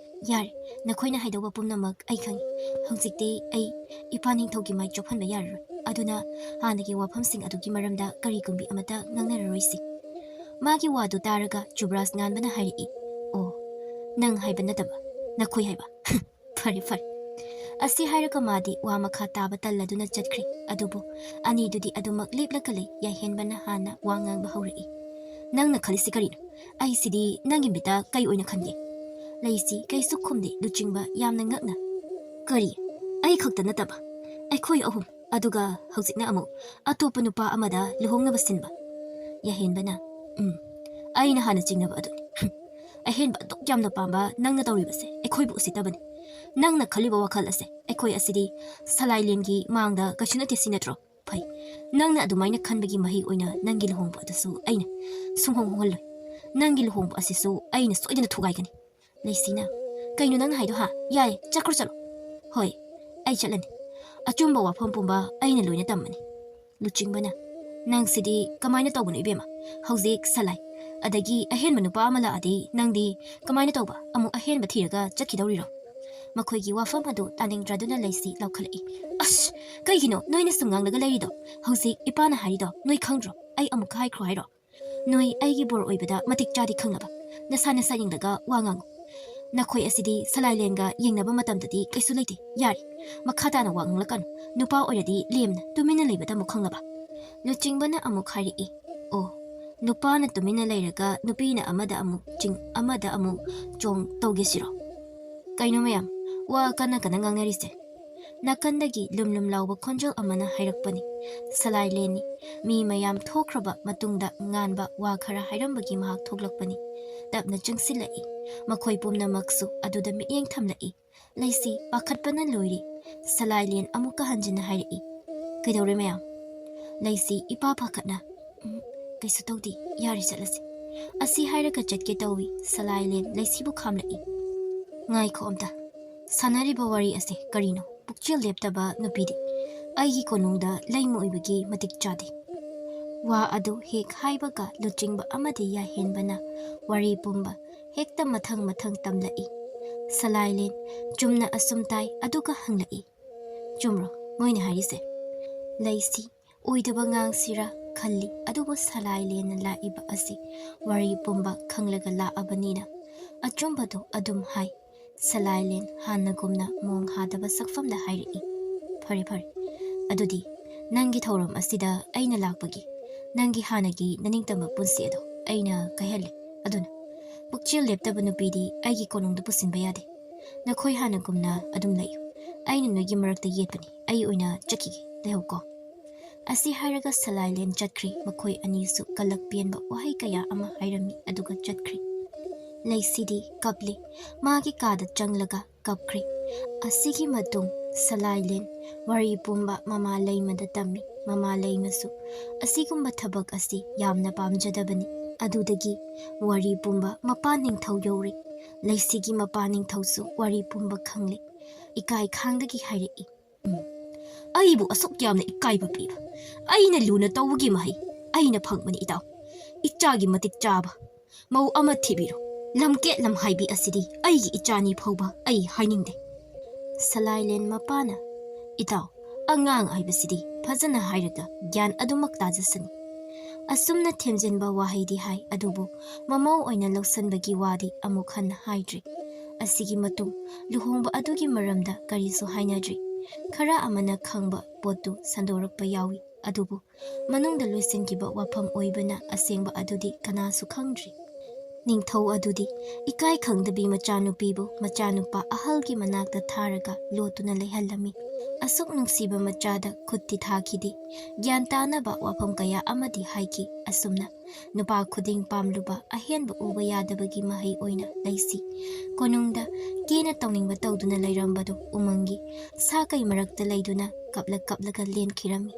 ꯌꯥꯔꯦ, ꯅꯈꯣꯏꯅ ꯍꯥꯏꯗꯧꯕ ꯄꯨꯝꯅꯃꯛ ꯑꯩ ꯈꯪꯏ꯫ ꯍꯧꯖꯤꯛꯇꯤ ꯑꯩ ꯏꯄꯥ ꯅꯤꯡꯊꯧꯒꯤ ꯃꯥꯏ ꯆꯣꯞꯍꯟꯕ ꯌꯥꯔꯔꯣꯏ꯫ ꯑꯗꯨꯅ ꯍꯥꯟꯅꯒꯤ ꯋꯥꯐꯝꯁꯤꯡ ꯑꯗꯨꯒꯤ ꯃꯔꯝꯗ ꯀꯔꯤꯒꯨꯝꯕꯤ ꯑꯃꯠꯇ ꯉꯥꯡꯅꯔꯔꯣꯏꯁꯤ꯫ ꯃꯥꯒꯤ ꯋꯥꯗꯨ ꯇꯥꯔꯒ ꯆꯨꯕ꯭ꯔꯥꯖ ꯉꯥꯟꯕꯅ ꯍꯥꯏꯔꯛꯏ, ꯑꯣ, ꯅꯪ ꯍꯥꯏꯕ ꯅꯠꯇꯕ ꯅꯈꯣꯏ ꯍꯥꯏꯕ꯫ ꯐꯔꯦ ꯐꯔꯦ꯫ ꯑꯁꯤ ꯍꯥꯏꯔꯒ ꯃꯥꯗꯤ ꯋꯥ ꯃꯈꯥ ꯇꯥꯕ ꯇꯜꯂꯗꯨꯅ ꯆꯠꯈ꯭ꯔꯦ꯫ ꯑꯗꯨꯕꯨ ꯑꯅꯤꯗꯨꯗꯤ ꯑꯗꯨꯃꯛ ꯂꯦꯞꯂꯒ ꯂꯩ꯫ ꯌꯥꯏꯍꯦꯟꯕꯅ ꯍꯥꯟꯅ ꯋꯥ ꯉꯥꯡꯕ ꯍꯧꯔꯛꯏ, ꯅꯪꯅ ꯈꯜꯂꯤꯁꯤ ꯀꯔꯤꯅꯣ? ꯑꯩꯁꯤꯗꯤ ꯅꯪꯒꯤ ꯃꯤꯠꯇ ꯀꯩ ꯑꯣꯏꯅ ꯈꯟꯒꯦ? ꯂꯩꯁꯤ ꯀꯩꯁꯨ ꯈꯨꯝꯗꯦ꯫ ꯂꯨꯆꯤꯡꯕ ꯌꯥꯝꯅ ꯉꯛꯅ, Kari, ay khakta nataba. Ay khoy ahum, aduga hauzik na amu, atopa nupa amada luhong na basin ba? Yahin ba na? Ay na hana ching na ba adun? Ay hin ba dok jam na pamba nang na tawri base, ay khoy bu usita ba ni? Nang na khaliba wakal ase, ay khoy asidi salay lingi maangda kasyunati sinatro. Pai, nang na adumay na kanbagi mahi oina nang giluhong ba adasu ay na sunghong hongaloy. Nang giluhong ba asisu ay na soy na tugay gani. Laysi na, kayo nang haydo ha, yay, chakro chalo. Hoy, ay chalan. Achumba wafam pumba ay na loy na tamani. Luching ba na? Nang sidi kamay na tawbo na ibema. Hauzik salay. Adagi ahen manupa amala adi nang di kamay na tawba among ahen batiraga chakidawriro. Makoygi wafam ado taning draduna laysi lawkalai. Ash! Kaygino, noy na sungang nagalarido. Hauzik ipana harido, noy kangdro. Ay amuk hay krohayro. Noy aygi bor oibada matik jadi kanglaba. Nasana sayang daga wangang. Nakoy asidi salaylenga yengnaba matamdadi kaysu leite. Yari. Makata na wangang lakan. Nupa oyadi liemna tumina leibada mukanglaba. Luching ba na amuk hari i? Oh. Nupa na tumina layraga nupi na amada amuk ching amada amuk chong tawgesiro. Kaino mayam, wa kana kanangang narise. Nakandagi lumlum lawba konjol amana hayrakpani. Salay leni, mi mayam thokraba matungda nganba wa khara hayrambagi mahak thoklakpani. Tapna changsilai, makoy pumna maksu aduda miyeng thamlai. Laysi pakhatpana loiri, salay len amuka hanjina hayrai. Kaidawre mayam, laysi ipa pakhatna. Kaisu tawdi, yari chatlasi. Asi hayraka chatke tawi, salay len laysi bu khamlai. Ngai ko amta, sanariba wari ase karino. Bukchil leptaba nupidi. Aigi konungda laymo ibagi matik chade. Wa adu hek haibaga luchingba amadi ya henbana wari pumba hekta mathang mathang tamlai. Salaylen chumna asumtai aduga hanglai. Chumro moina harise. Laysi oidaba ngang sira khalli adubo salaylen la iba asi wari pumba khanglaga la abanina. Achumbado adum hai. Salaylen hanagumna mong hadaba sakfamda hayrai. Pare pare. Adudi, nangi thauram asida aina lakpagi. Nangi hanagi naningtamba punsi ado. Aina kahele. Aduna. Bukchil leptaba nupidi aigi konungda pusinba yade. Nakoy hanagumna adum layo. Aina noygi marakta yetpani. Ay oina chakigi. Leho ko. Asi haraga salaylen chatkri makoy anisu kalakpianba wahay kaya ama hayrami aduga chatkri. Laysidi kapli magi kada changlaga kapkri asigi matung salaylen wari pumba mama laymada tammi mama laymasu asigumba thabak asi yamna pamjadabani adudagi wari pumba mapaning thau yori laysigi mapaning thausu wari pumba khangli ikai khangdagi hairi aibu asok yamna ikai ba piba aina luna tawgi mahi aina phangmani itaw ichagi matik chaba mau ama thibiro lamke lamhaibi asidi aigi ichani phauba ai hainingde salaylen mapana itaw angang aibasidi phajana hairaga gyan adumak tajasani asumna themjenba wahaidi hai adubu mamau oina lawsanbagi wadi amukhan haidri asigi matung luhongba adugi maramda karisu hainadri khara amana khangba potu sandorakpa yawi adubu manungda loisengiba wafam oibana asengba adudi kanasu khangdri Ningthau adudi ikai khangdabi machanupibu machanupa ahalgi manakta tharaga lotuna lehalami asuk nungsiba machada khutti thakidi gyantana ba wafam kaya amadi haiki asumna nupa khuding pamluba ahenba uba yadabagi mahai oina laisi konungda kena tawningba tawduna lairambadu umangi sakai marakta laiduna kaplaga len khirami